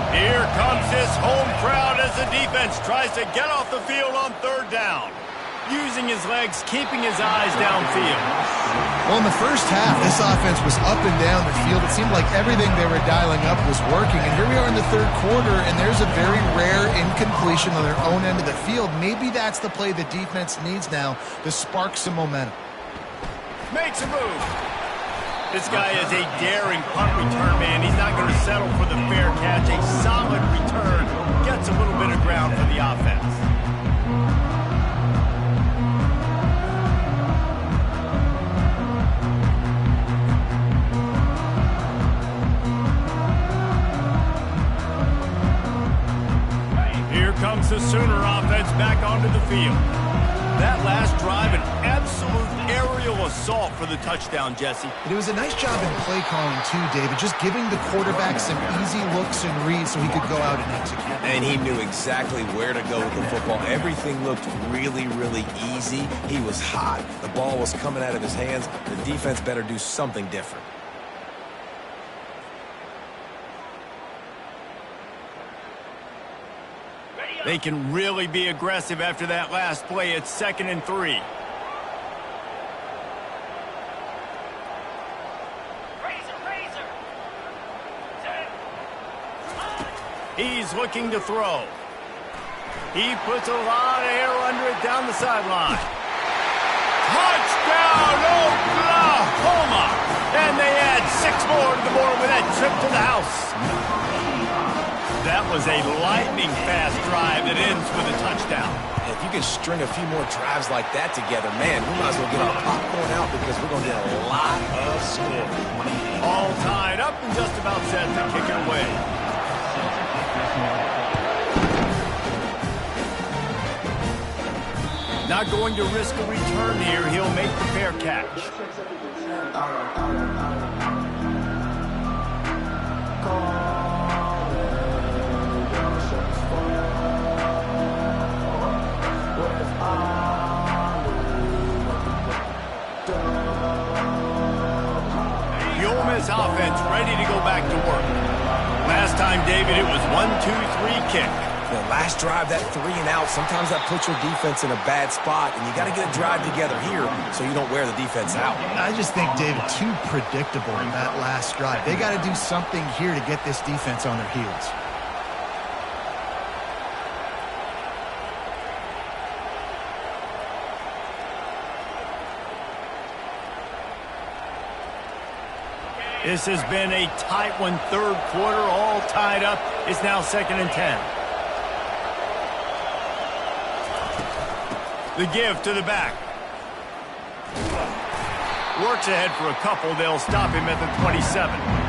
Here comes this home crowd as the defense tries to get off the field on third down. Using his legs, keeping his eyes downfield. Well, in the first half, this offense was up and down the field. It seemed like everything they were dialing up was working. And here we are in the third quarter, and there's a very rare incompletion on their own end of the field. Maybe that's the play the defense needs now to spark some momentum. Makes a move. This guy is a daring punt return man. He's not going to settle for the fair catch. A solid return. Gets a little bit of ground for the offense. Here comes the Sooner offense back onto the field. That last drive, an absolute aerial assault for the touchdown, Jesse. And it was a nice job in play calling too, David, just giving the quarterback some easy looks and reads so he could go out and execute. And he knew exactly where to go with the football. Everything looked really, really easy. He was hot. The ball was coming out of his hands. The defense better do something different. They can really be aggressive after that last play. It's 2nd and 3. He's looking to throw. He puts a lot of air under it down the sideline. Touchdown, Oklahoma! And they add 6 more to the board with that trip to the house. That was a lightning-fast drive that ends with a touchdown. If you can string a few more drives like that together, man, we might as well get our popcorn out because we're going to get a lot of score. All tied up and just about set to kick it away. Not going to risk a return here. He'll make the fair catch. The Ole Miss offense ready to go back to work. Last time, David, it was 1-2-3 kick. The last drive, that 3 and out, sometimes that puts your defense in a bad spot, and you got to get a drive together here so you don't wear the defense out. I just think, David, too predictable in that last drive. They got to do something here to get this defense on their heels. This has been a tight one, third quarter, all tied up. It's now 2nd and 10. The give to the back. Works ahead for a couple. They'll stop him at the 27.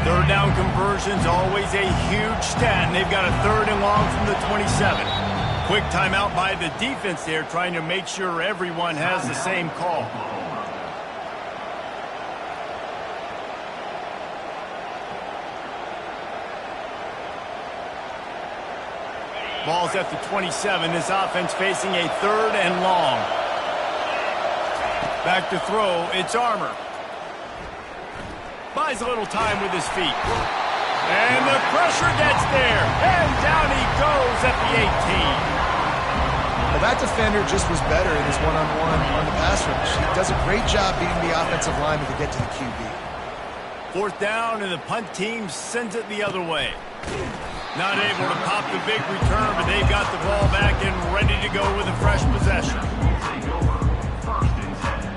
Third down conversion's always a huge stat, and they've got a 3rd and long from the 27. Quick timeout by the defense there, trying to make sure everyone has the same call. Ball's at the 27. This offense facing a 3rd and long. Back to throw, it's Armour. Buys a little time with his feet. And the pressure gets there. And down he goes at the 18. Well, that defender just was better in his one-on-one on the pass rush. He does a great job beating the offensive lineman to get to the QB. Fourth down, and the punt team sends it the other way. Not able to pop the big return, but they've got the ball back and ready to go with a fresh possession. Take over first and 10.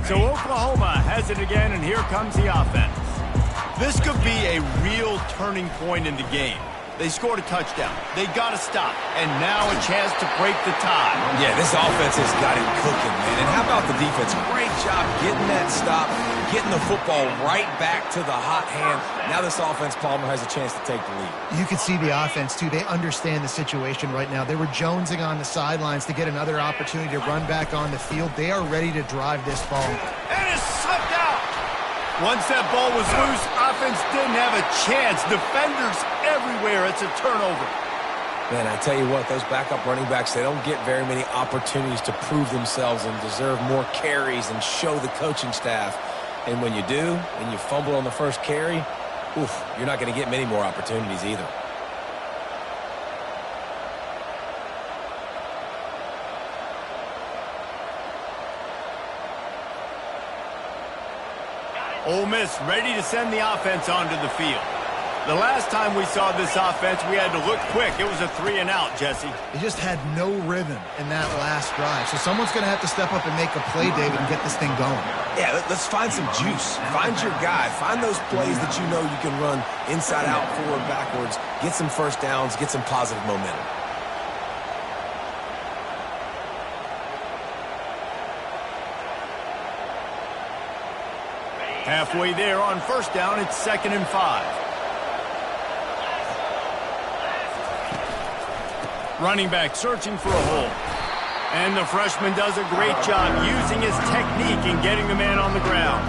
So Oklahoma has it again, and here comes the offense. This could be a real turning point in the game. They scored a touchdown. They got to stop. And now a chance to break the tie. Yeah, this offense has got it cooking, man. And how about the defense? Great job getting that stop, getting the football right back to the hot hand. Now this offense, Palmer, has a chance to take the lead. You can see the offense, too. They understand the situation right now. They were jonesing on the sidelines to get another opportunity to run back on the field. They are ready to drive this ball. And it's slipped out. Once that ball was loose, offense didn't have a chance. Defenders everywhere. It's a turnover. Man, I tell you what, those backup running backs, they don't get very many opportunities to prove themselves and deserve more carries and show the coaching staff. And when you do, and you fumble on the first carry, oof, you're not going to get many more opportunities either. Ole Miss ready to send the offense onto the field. The last time we saw this offense, we had to look quick. It was a 3-and-out, Jesse. They just had no rhythm in that last drive. So someone's going to have to step up and make a play, David, and get this thing going. Yeah, let's find some juice. Find your guy. Find those plays that you know you can run inside out, forward, backwards. Get some first downs. Get some positive momentum. Halfway there on first down, it's 2nd and 5. Running back searching for a hole. And the freshman does a great job using his technique and getting the man on the ground.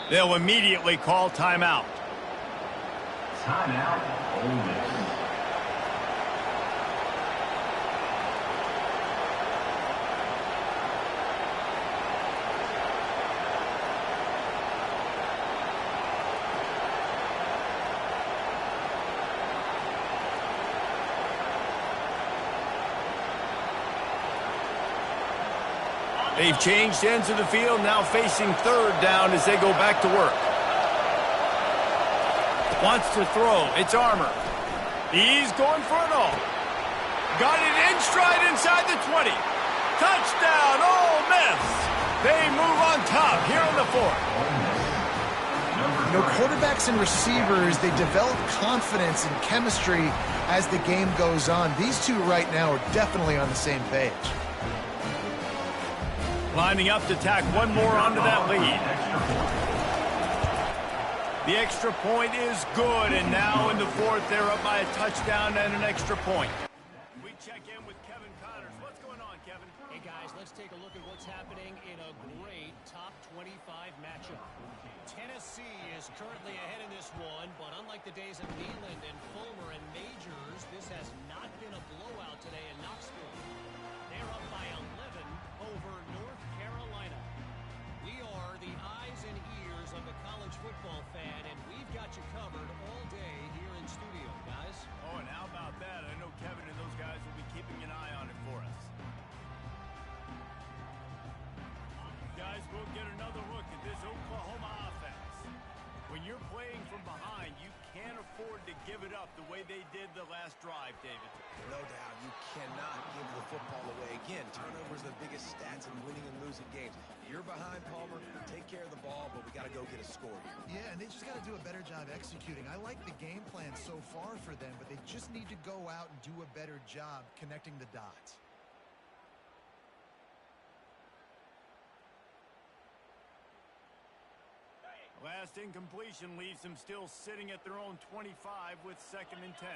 They'll immediately call timeout. Timeout, Ole Miss. They've changed ends of the field, now facing third down as they go back to work. Wants to throw. It's Armour. He's going for it all. Got it in stride inside the 20. Touchdown, Ole Miss. They move on top here in the fourth. You know, quarterbacks and receivers, they develop confidence and chemistry as the game goes on. These two right now are definitely on the same page. Lining up to tack one more onto that lead. The extra point is good, and now in the fourth, they're up by a touchdown and an extra point. We check in with Kevin Connors. What's going on, Kevin? Hey, guys, let's take a look at what's happening in a great top 25 matchup. Tennessee is currently ahead in this one, but unlike the days of Neyland and Fulmer and Majors, this has not been a blowout today in Knoxville. They're up by 11 over North Carolina. We are the eyes and ears of the college football fan, and we've got you covered all day here in studio, guys. Oh, and how about that? I know Kevin and those guys will be keeping an eye on it for us. Guys, we'll get another look at this Oklahoma offense. When you're playing from behind, you can't afford to give it up the way they did the last drive, David. No doubt, you cannot give the football away. Again, turnovers are the biggest stats in winning and losing games. You're behind, Palmer. Take care of the ball, but we got to go get a score here. Yeah, and they just got to do a better job executing. I like the game plan so far for them, but they just need to go out and do a better job connecting the dots. Last incompletion leaves them still sitting at their own 25 with 2nd and 10.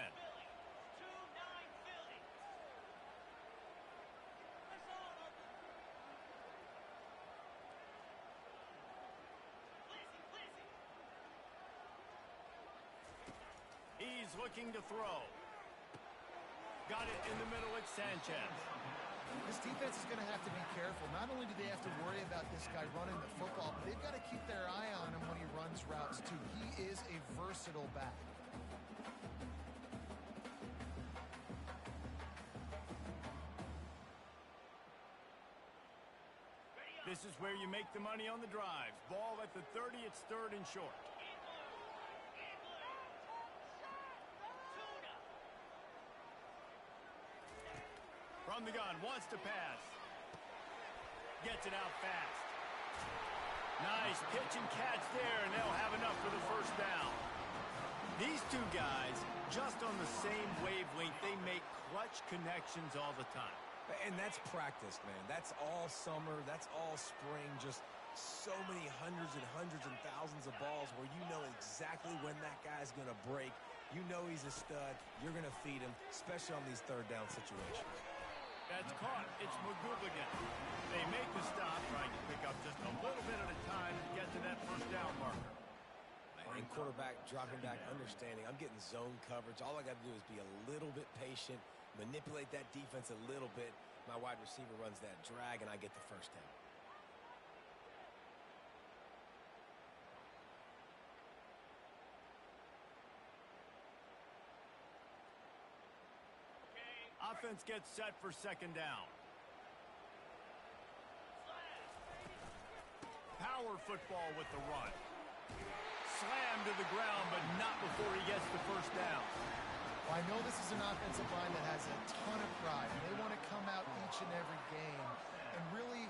He's looking to throw. Got it in the middle at Sanchez. This defense is going to have to be careful. Not only do they have to worry about this guy running the football, but they've got to keep their eye on him when he runs routes, too. He is a versatile back. This is where you make the money on the drives. Ball at the 30, it's 3rd and short. From the gun, wants to pass. Gets it out fast. Nice pitch and catch there, and they'll have enough for the first down. These two guys, just on the same wavelength, they make clutch connections all the time. And that's practice, man. That's all summer. That's all spring. Just so many hundreds and thousands of balls where you know exactly when that guy's going to break. You know he's a stud. You're going to feed him, especially on these 3rd down situations. That's caught. It's McGooligan. They make the stop, trying to pick up just a little bit at a time to get to that first down marker. And quarterback dropping back, understanding. I'm getting zone coverage. All I got to do is be a little bit patient, manipulate that defense a little bit. My wide receiver runs that drag, and I get the first down. Offense gets set for 2nd down. Power football with the run. Slam to the ground, but not before he gets the first down. Well, I know this is an offensive line that has a ton of pride. They want to come out each and every game and really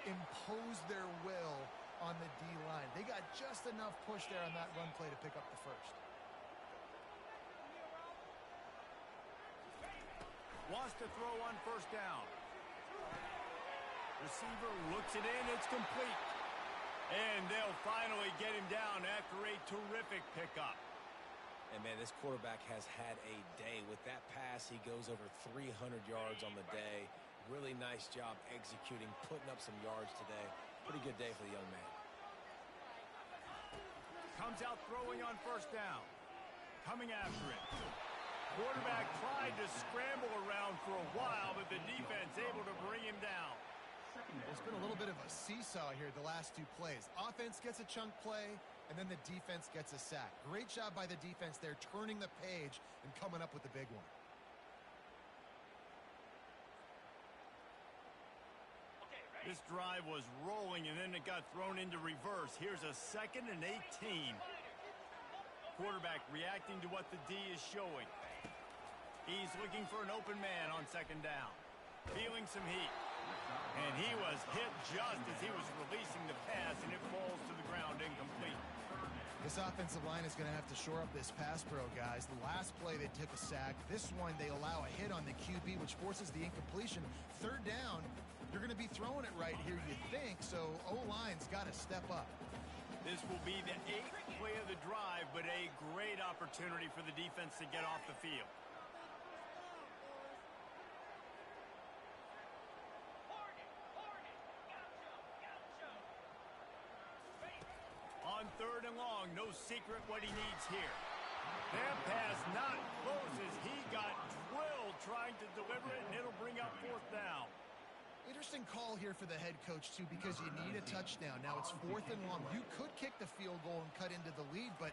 impose their will on the D-line. They got just enough push there on that run play to pick up the first. Wants to throw on first down. Receiver looks it in. It's complete. And they'll finally get him down after a terrific pickup. And, man, this quarterback has had a day. With that pass, he goes over 300 yards on the day. Really nice job executing, putting up some yards today. Pretty good day for the young man. Comes out throwing on first down. Coming after it. Quarterback tried to scramble around for a while, but the defense able to bring him down. It's been a little bit of a seesaw here the last 2 plays. Offense gets a chunk play, and then the defense gets a sack. Great job by the defense there, turning the page and coming up with the big one. This drive was rolling, and then it got thrown into reverse. Here's a 2nd and 18. Quarterback reacting to what the D is showing. He's looking for an open man on 2nd down. Feeling some heat. And he was hit just as he was releasing the pass, and it falls to the ground incomplete. This offensive line is going to have to shore up this pass pro, guys. The last play they took a sack. This one they allow a hit on the QB, which forces the incompletion. 3rd down, you're going to be throwing it right here, you think, so O-line's got to step up. This will be the 8th play of the drive, but a great opportunity for the defense to get off the field. On 3rd and long, no secret what he needs here. That pass not close as he got drilled trying to deliver it, and it'll bring up 4th down. Interesting call here for the head coach, too, because you need a touchdown. Now it's 4th and long. You could kick the field goal and cut into the lead, but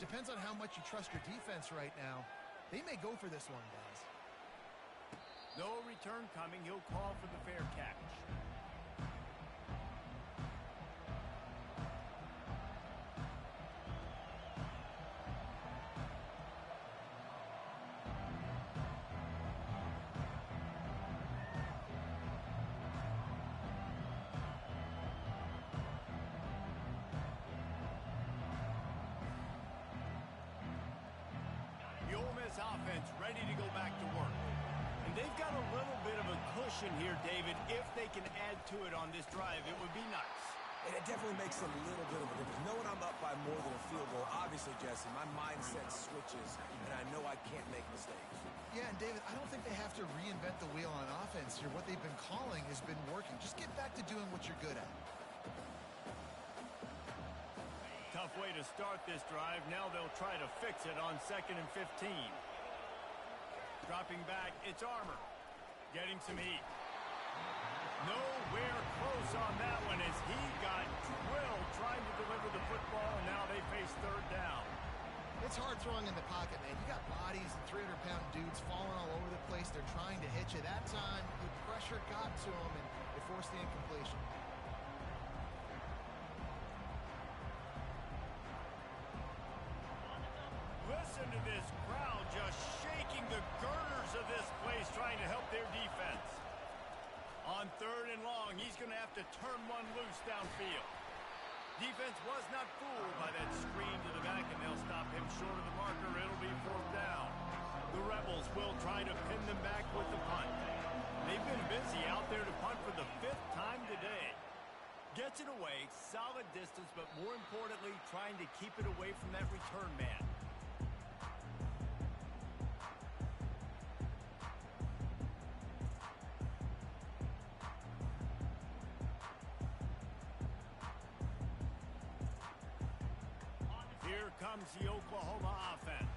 depends on how much you trust your defense right now. They may go for this one, guys. No return coming. He'll call for the fair catch. Offense ready to go back to work. And they've got a little bit of a cushion here, David. If they can add to it on this drive, it would be nice. And it definitely makes a little bit of a difference. Knowing I'm up by more than a field goal, obviously, Jesse, my mindset switches, and I know I can't make mistakes. Yeah, and David, I don't think they have to reinvent the wheel on offense here. What they've been calling has been working. Just get back to doing what you're good at. Tough way to start this drive. Now they'll try to fix it on 2nd and 15. Dropping back, it's Armour. Getting some heat. Nowhere close on that one as he got drilled trying to deliver the football, and now they face 3rd down. It's hard throwing in the pocket, man. You got bodies and 300-pound dudes falling all over the place. They're trying to hit you. That time, the pressure got to them, and it forced the incompletion. Listen to this crowd just shaking the girders of this place trying to help their defense. On 3rd and long, he's going to have to turn one loose downfield. Defense was not fooled by that screen to the back, and they'll stop him short of the marker. It'll be 4th down. The Rebels will try to pin them back with the punt. They've been busy out there to punt for the 5th time today. Gets it away, solid distance, but more importantly, trying to keep it away from that return man. Here comes the Oklahoma offense.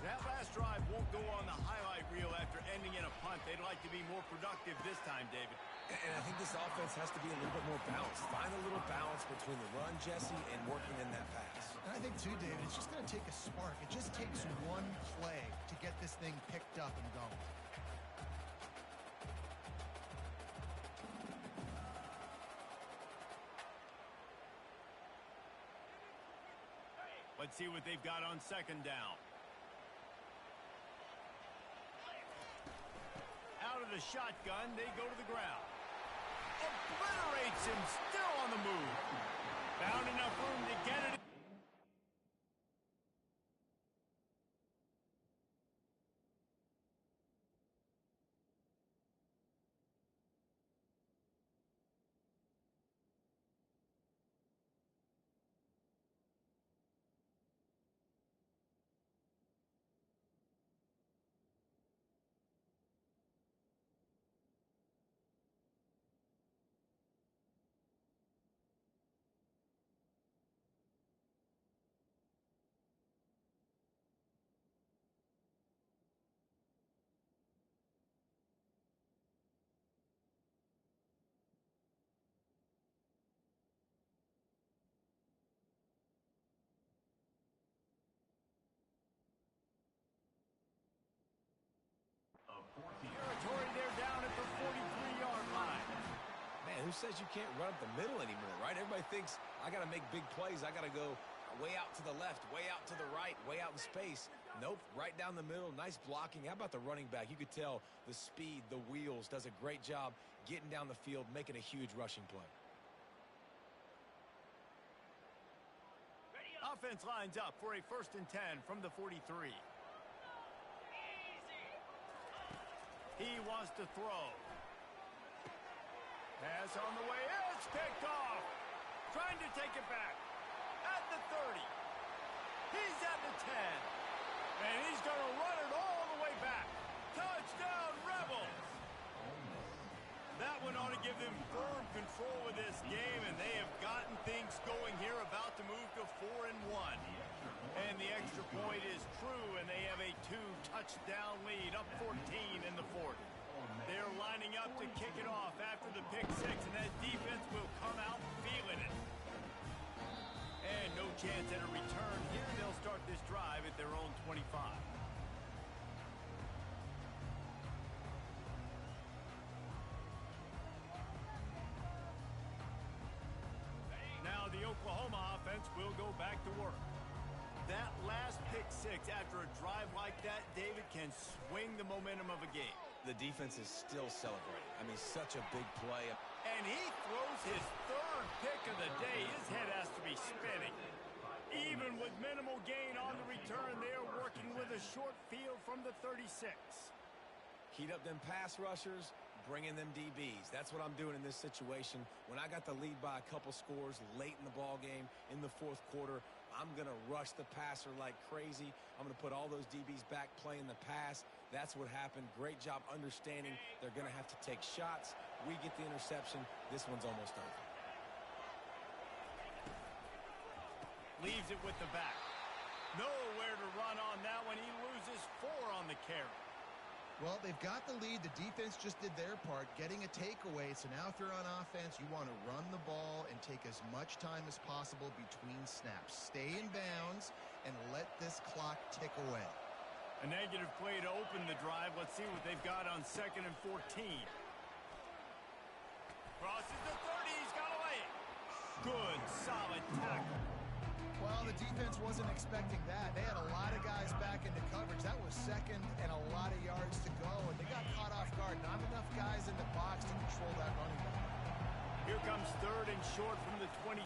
That last drive won't go on the highlight reel after ending in a punt. They'd like to be more productive this time, David. And I think this offense has to be a little bit more balanced. Find a little balance between the run, Jesse, and working in that pass. And I think, too, David, it's just going to take a spark. It just takes one play to get this thing picked up and going. Let's see what they've got on 2nd down. Out of the shotgun, they go to the ground. Obliterates him, still on the move. Found enough room to get it. who says you can't run up the middle anymore, right? Everybody thinks I got to make big plays. I got to go way out to the left, way out to the right, way out in space. Nope, right down the middle. Nice blocking. How about the running back? You could tell the speed, the wheels, does a great job getting down the field, making a huge rushing play. Offense lines up for a 1st and 10 from the 43. He wants to throw. Pass on the way. It's picked off. Trying to take it back. At the 30. He's at the 10. And he's going to run it all the way back. Touchdown, Rebels. That one ought to give them firm control of this game, and they have gotten things going here, about to move to 4-1. And the extra point is true, and they have a 2-touchdown lead, up 14 in the 4th. They're lining up to kick it off after the pick 6, and that defense will come out feeling it. And no chance at a return here. They'll start this drive at their own 25. Now the Oklahoma offense will go back to work. That last pick 6 after a drive like that, David, can swing the momentum of a game. The defense is still celebrating. I mean, such a big play. And he throws his 3rd pick of the day. His head has to be spinning. Even with minimal gain on the return, they are working with a short field from the 36. Heat up them pass rushers, bring in them DBs. That's what I'm doing in this situation. When I got the lead by a couple scores late in the ball game in the 4th quarter, I'm going to rush the passer like crazy. I'm going to put all those DBs back playing the pass. That's what happened. Great job understanding they're going to have to take shots. We get the interception. This one's almost over. Leaves it with the back. Nowhere to run on that one. He loses 4 on the carry. Well, they've got the lead. The defense just did their part, getting a takeaway. So now if you're on offense, you want to run the ball and take as much time as possible between snaps. Stay in bounds and let this clock tick away. A negative play to open the drive. Let's see what they've got on 2nd and 14. Crosses the 30. He's got away. Good, solid tackle. Well, the defense wasn't expecting that. They had a lot of guys back into coverage. That was 2nd and a lot of yards to go, and they got caught off guard. Not enough guys in the box to control that running back. Here comes 3rd and short from the 27.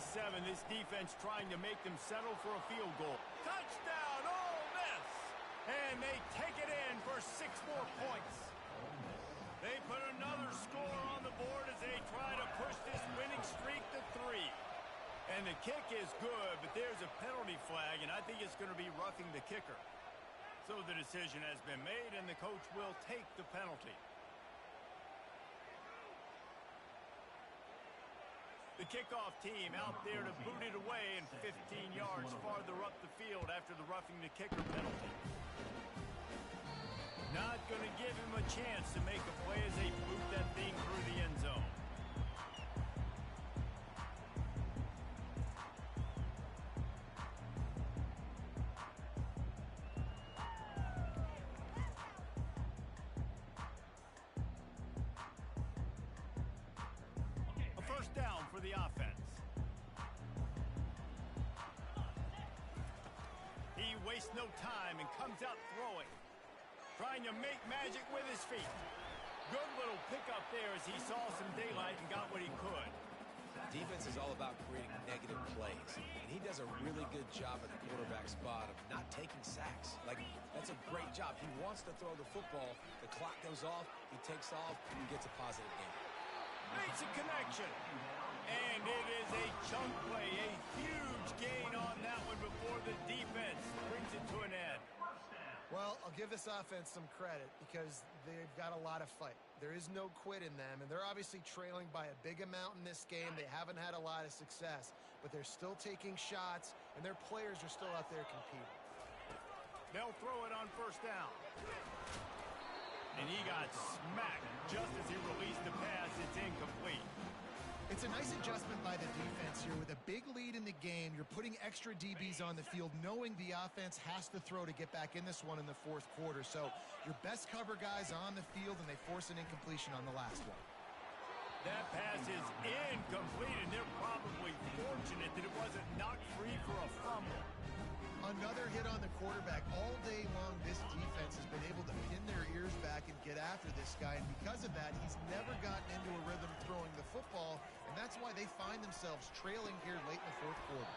This defense trying to make them settle for a field goal. Touchdown, Ole Miss! And they take it in for 6 more points. They put another score on the board as they try to push this winning streak to 3. And the kick is good, but there's a penalty flag, and I think it's going to be roughing the kicker. So the decision has been made, and the coach will take the penalty. The kickoff team out there to boot it away and 15 yards farther up the field after the roughing the kicker penalty. Not going to give him a chance to make a play as they boot that thing through the end zone. Down for the offense. He wastes no time and comes out throwing. Trying to make magic with his feet. Good little pickup there as he saw some daylight and got what he could. Defense is all about creating negative plays, and he does a really good job at the quarterback spot of not taking sacks. Like, that's a great job. He wants to throw the football. The clock goes off, he takes off, and he gets a positive game. Makes a connection. And it is a chunk play, a huge gain on that one before the defense brings it to an end. Well, I'll give this offense some credit because they've got a lot of fight. There is no quit in them, and they're obviously trailing by a big amount in this game. They haven't had a lot of success, but they're still taking shots, and their players are still out there competing. They'll throw it on 1st down. And he got smacked just as he released the pass. It's incomplete. It's a nice adjustment by the defense here. With a big lead in the game, you're putting extra DBs on the field, knowing the offense has to throw to get back in this one in the 4th quarter. So your best cover guys on the field, and they force an incompletion on the last one. That pass is incomplete, and they're probably fortunate that it wasn't knocked free for a fumble. Another hit on the quarterback. All day long, this defense has been able to pin their ears back and get after this guy, and because of that, he's never gotten into a rhythm throwing the football, and that's why they find themselves trailing here late in the fourth quarter.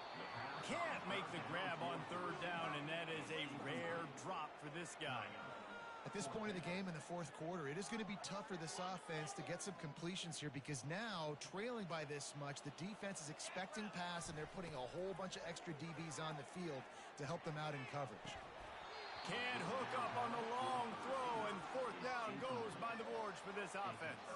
Can't make the grab on third down, and that is a rare drop for this guy. At this point of the game in the fourth quarter, it is going to be tough for this offense to get some completions here because now, trailing by this much, the defense is expecting pass, and they're putting a whole bunch of extra DBs on the field to help them out in coverage. Can't hook up on the long throw, and fourth down goes by the boards for this offense.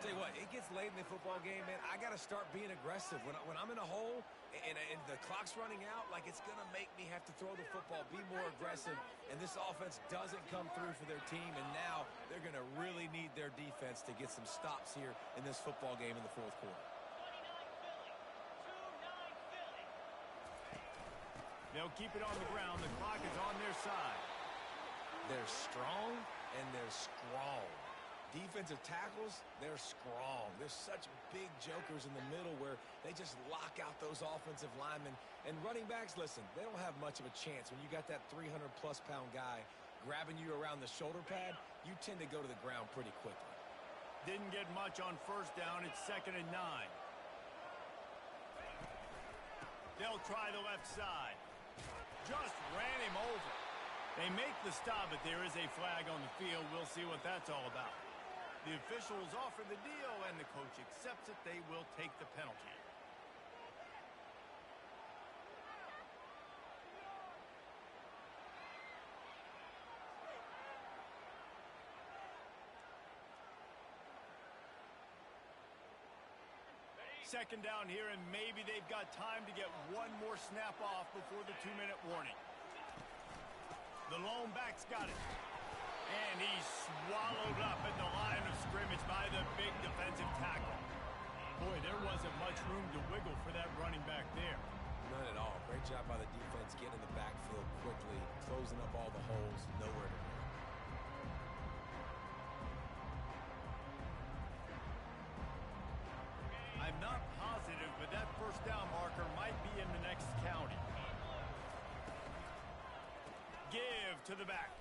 Tell you what, it gets late in the football game, man. I got to start being aggressive. When I'm in a hole and the clock's running out, like it's going to make me have to throw the football, be more aggressive, and this offense doesn't come through for their team, and now they're going to really need their defense to get some stops here in this football game in the fourth quarter. 29 Philly. 2-9 Philly. They'll keep it on the ground. The clock is on their side. They're strong, and they're strong. Defensive tackles, they're strong. There's such big jokers in the middle where they just lock out those offensive linemen. And running backs, listen, they don't have much of a chance. When you got that 300-plus pound guy grabbing you around the shoulder pad, you tend to go to the ground pretty quickly. Didn't get much on first down. It's 2nd and 9. They'll try the left side. Just ran him over. They make the stop, but there is a flag on the field. We'll see what that's all about. The officials offer the deal, and the coach accepts it. They will take the penalty. Second down here, and maybe they've got time to get one more snap off before the 2-minute warning. The lone back's got it. And he's swallowed up at the line of scrimmage by the big defensive tackle. Boy, there wasn't much room to wiggle for that running back there. None at all. Great job by the defense getting in the backfield quickly, closing up all the holes, nowhere to go. I'm not positive, but that first down marker might be in the next county. Give to the back.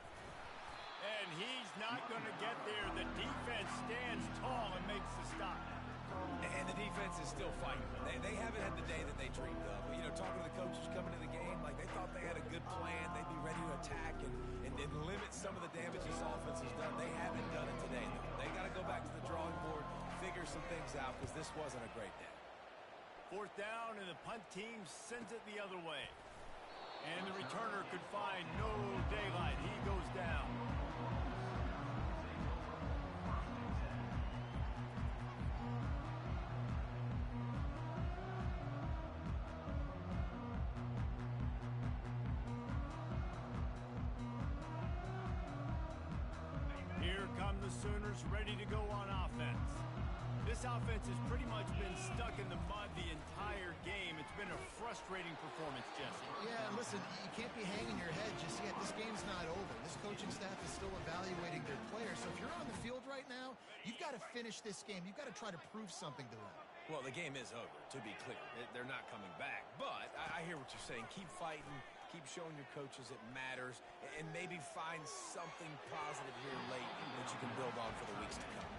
And he's not going to get there. The defense stands tall and makes the stop. And the defense is still fighting. They haven't had the day that they dreamed of. You know, talking to the coaches coming into the game, like they thought they had a good plan. They'd be ready to attack and limit some of the damage this offense has done. They haven't done it today, though. They got to go back to the drawing board, figure some things out, because this wasn't a great day. Fourth down, and the punt team sends it the other way. And the returner could find no daylight. He goes down. Here come the Sooners, ready to go on offense. This offense has pretty much been stuck in the mud the entire game. It's been a frustrating performance, Jesse. Yeah, listen, you can't be hanging your head just yet. This game's not over. This coaching staff is still evaluating their players. So if you're on the field right now, you've got to finish this game. You've got to try to prove something to them. Well, the game is over, to be clear. They're not coming back. But I hear what you're saying. Keep fighting. Keep showing your coaches it matters. And maybe find something positive here late that you can build on for the weeks to come.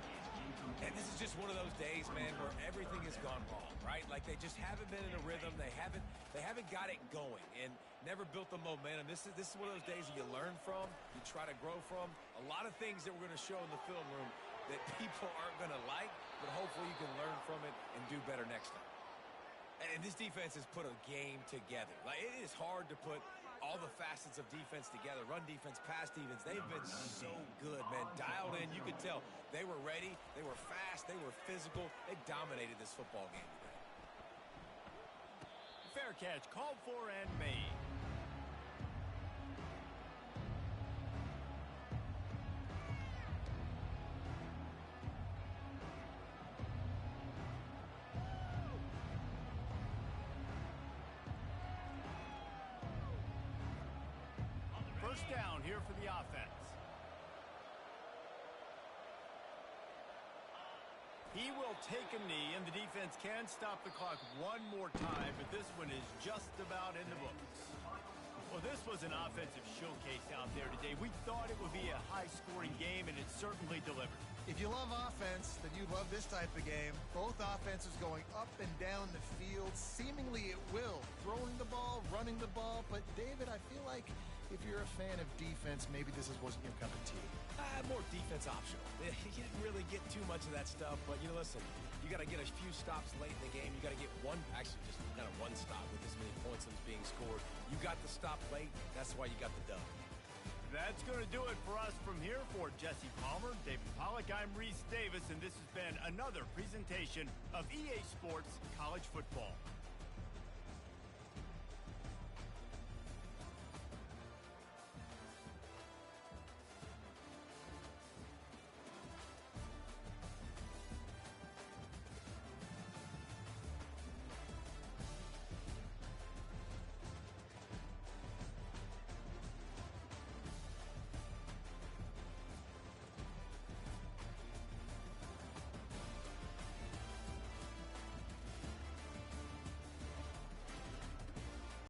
And this is just one of those days, man, where everything has gone wrong, right? Like they just haven't been in a rhythm. They haven't got it going and never built the momentum. This is one of those days that you learn from, you try to grow from. A lot of things that we're going to show in the film room that people aren't going to like, but hopefully you can learn from it and do better next time. And this defense has put a game together. Like, it is hard to put all the facets of defense together. Run defense, pass defense. They've been so good, man. Dialed in. You could tell they were ready. They were fast. They were physical. They dominated this football game today. Fair catch, called for and made. First down here for the offense. He will take a knee, and the defense can stop the clock one more time, but this one is just about in the books. Well, this was an offensive showcase out there today. We thought it would be a high-scoring game, and it certainly delivered. If you love offense, then you love this type of game. Both offenses going up and down the field, seemingly at will. Throwing the ball, running the ball. But, David, I feel like if you're a fan of defense, maybe this wasn't your cup of tea. More defense optional. You didn't really get too much of that stuff, but, listen, you got to get a few stops late in the game. You got to get actually just kind of one stop with as many points as being scored. You got the stop late. That's why you got the dub. That's going to do it for us from here. For Jesse Palmer, David Pollack, I'm Reese Davis, and this has been another presentation of EA Sports College Football.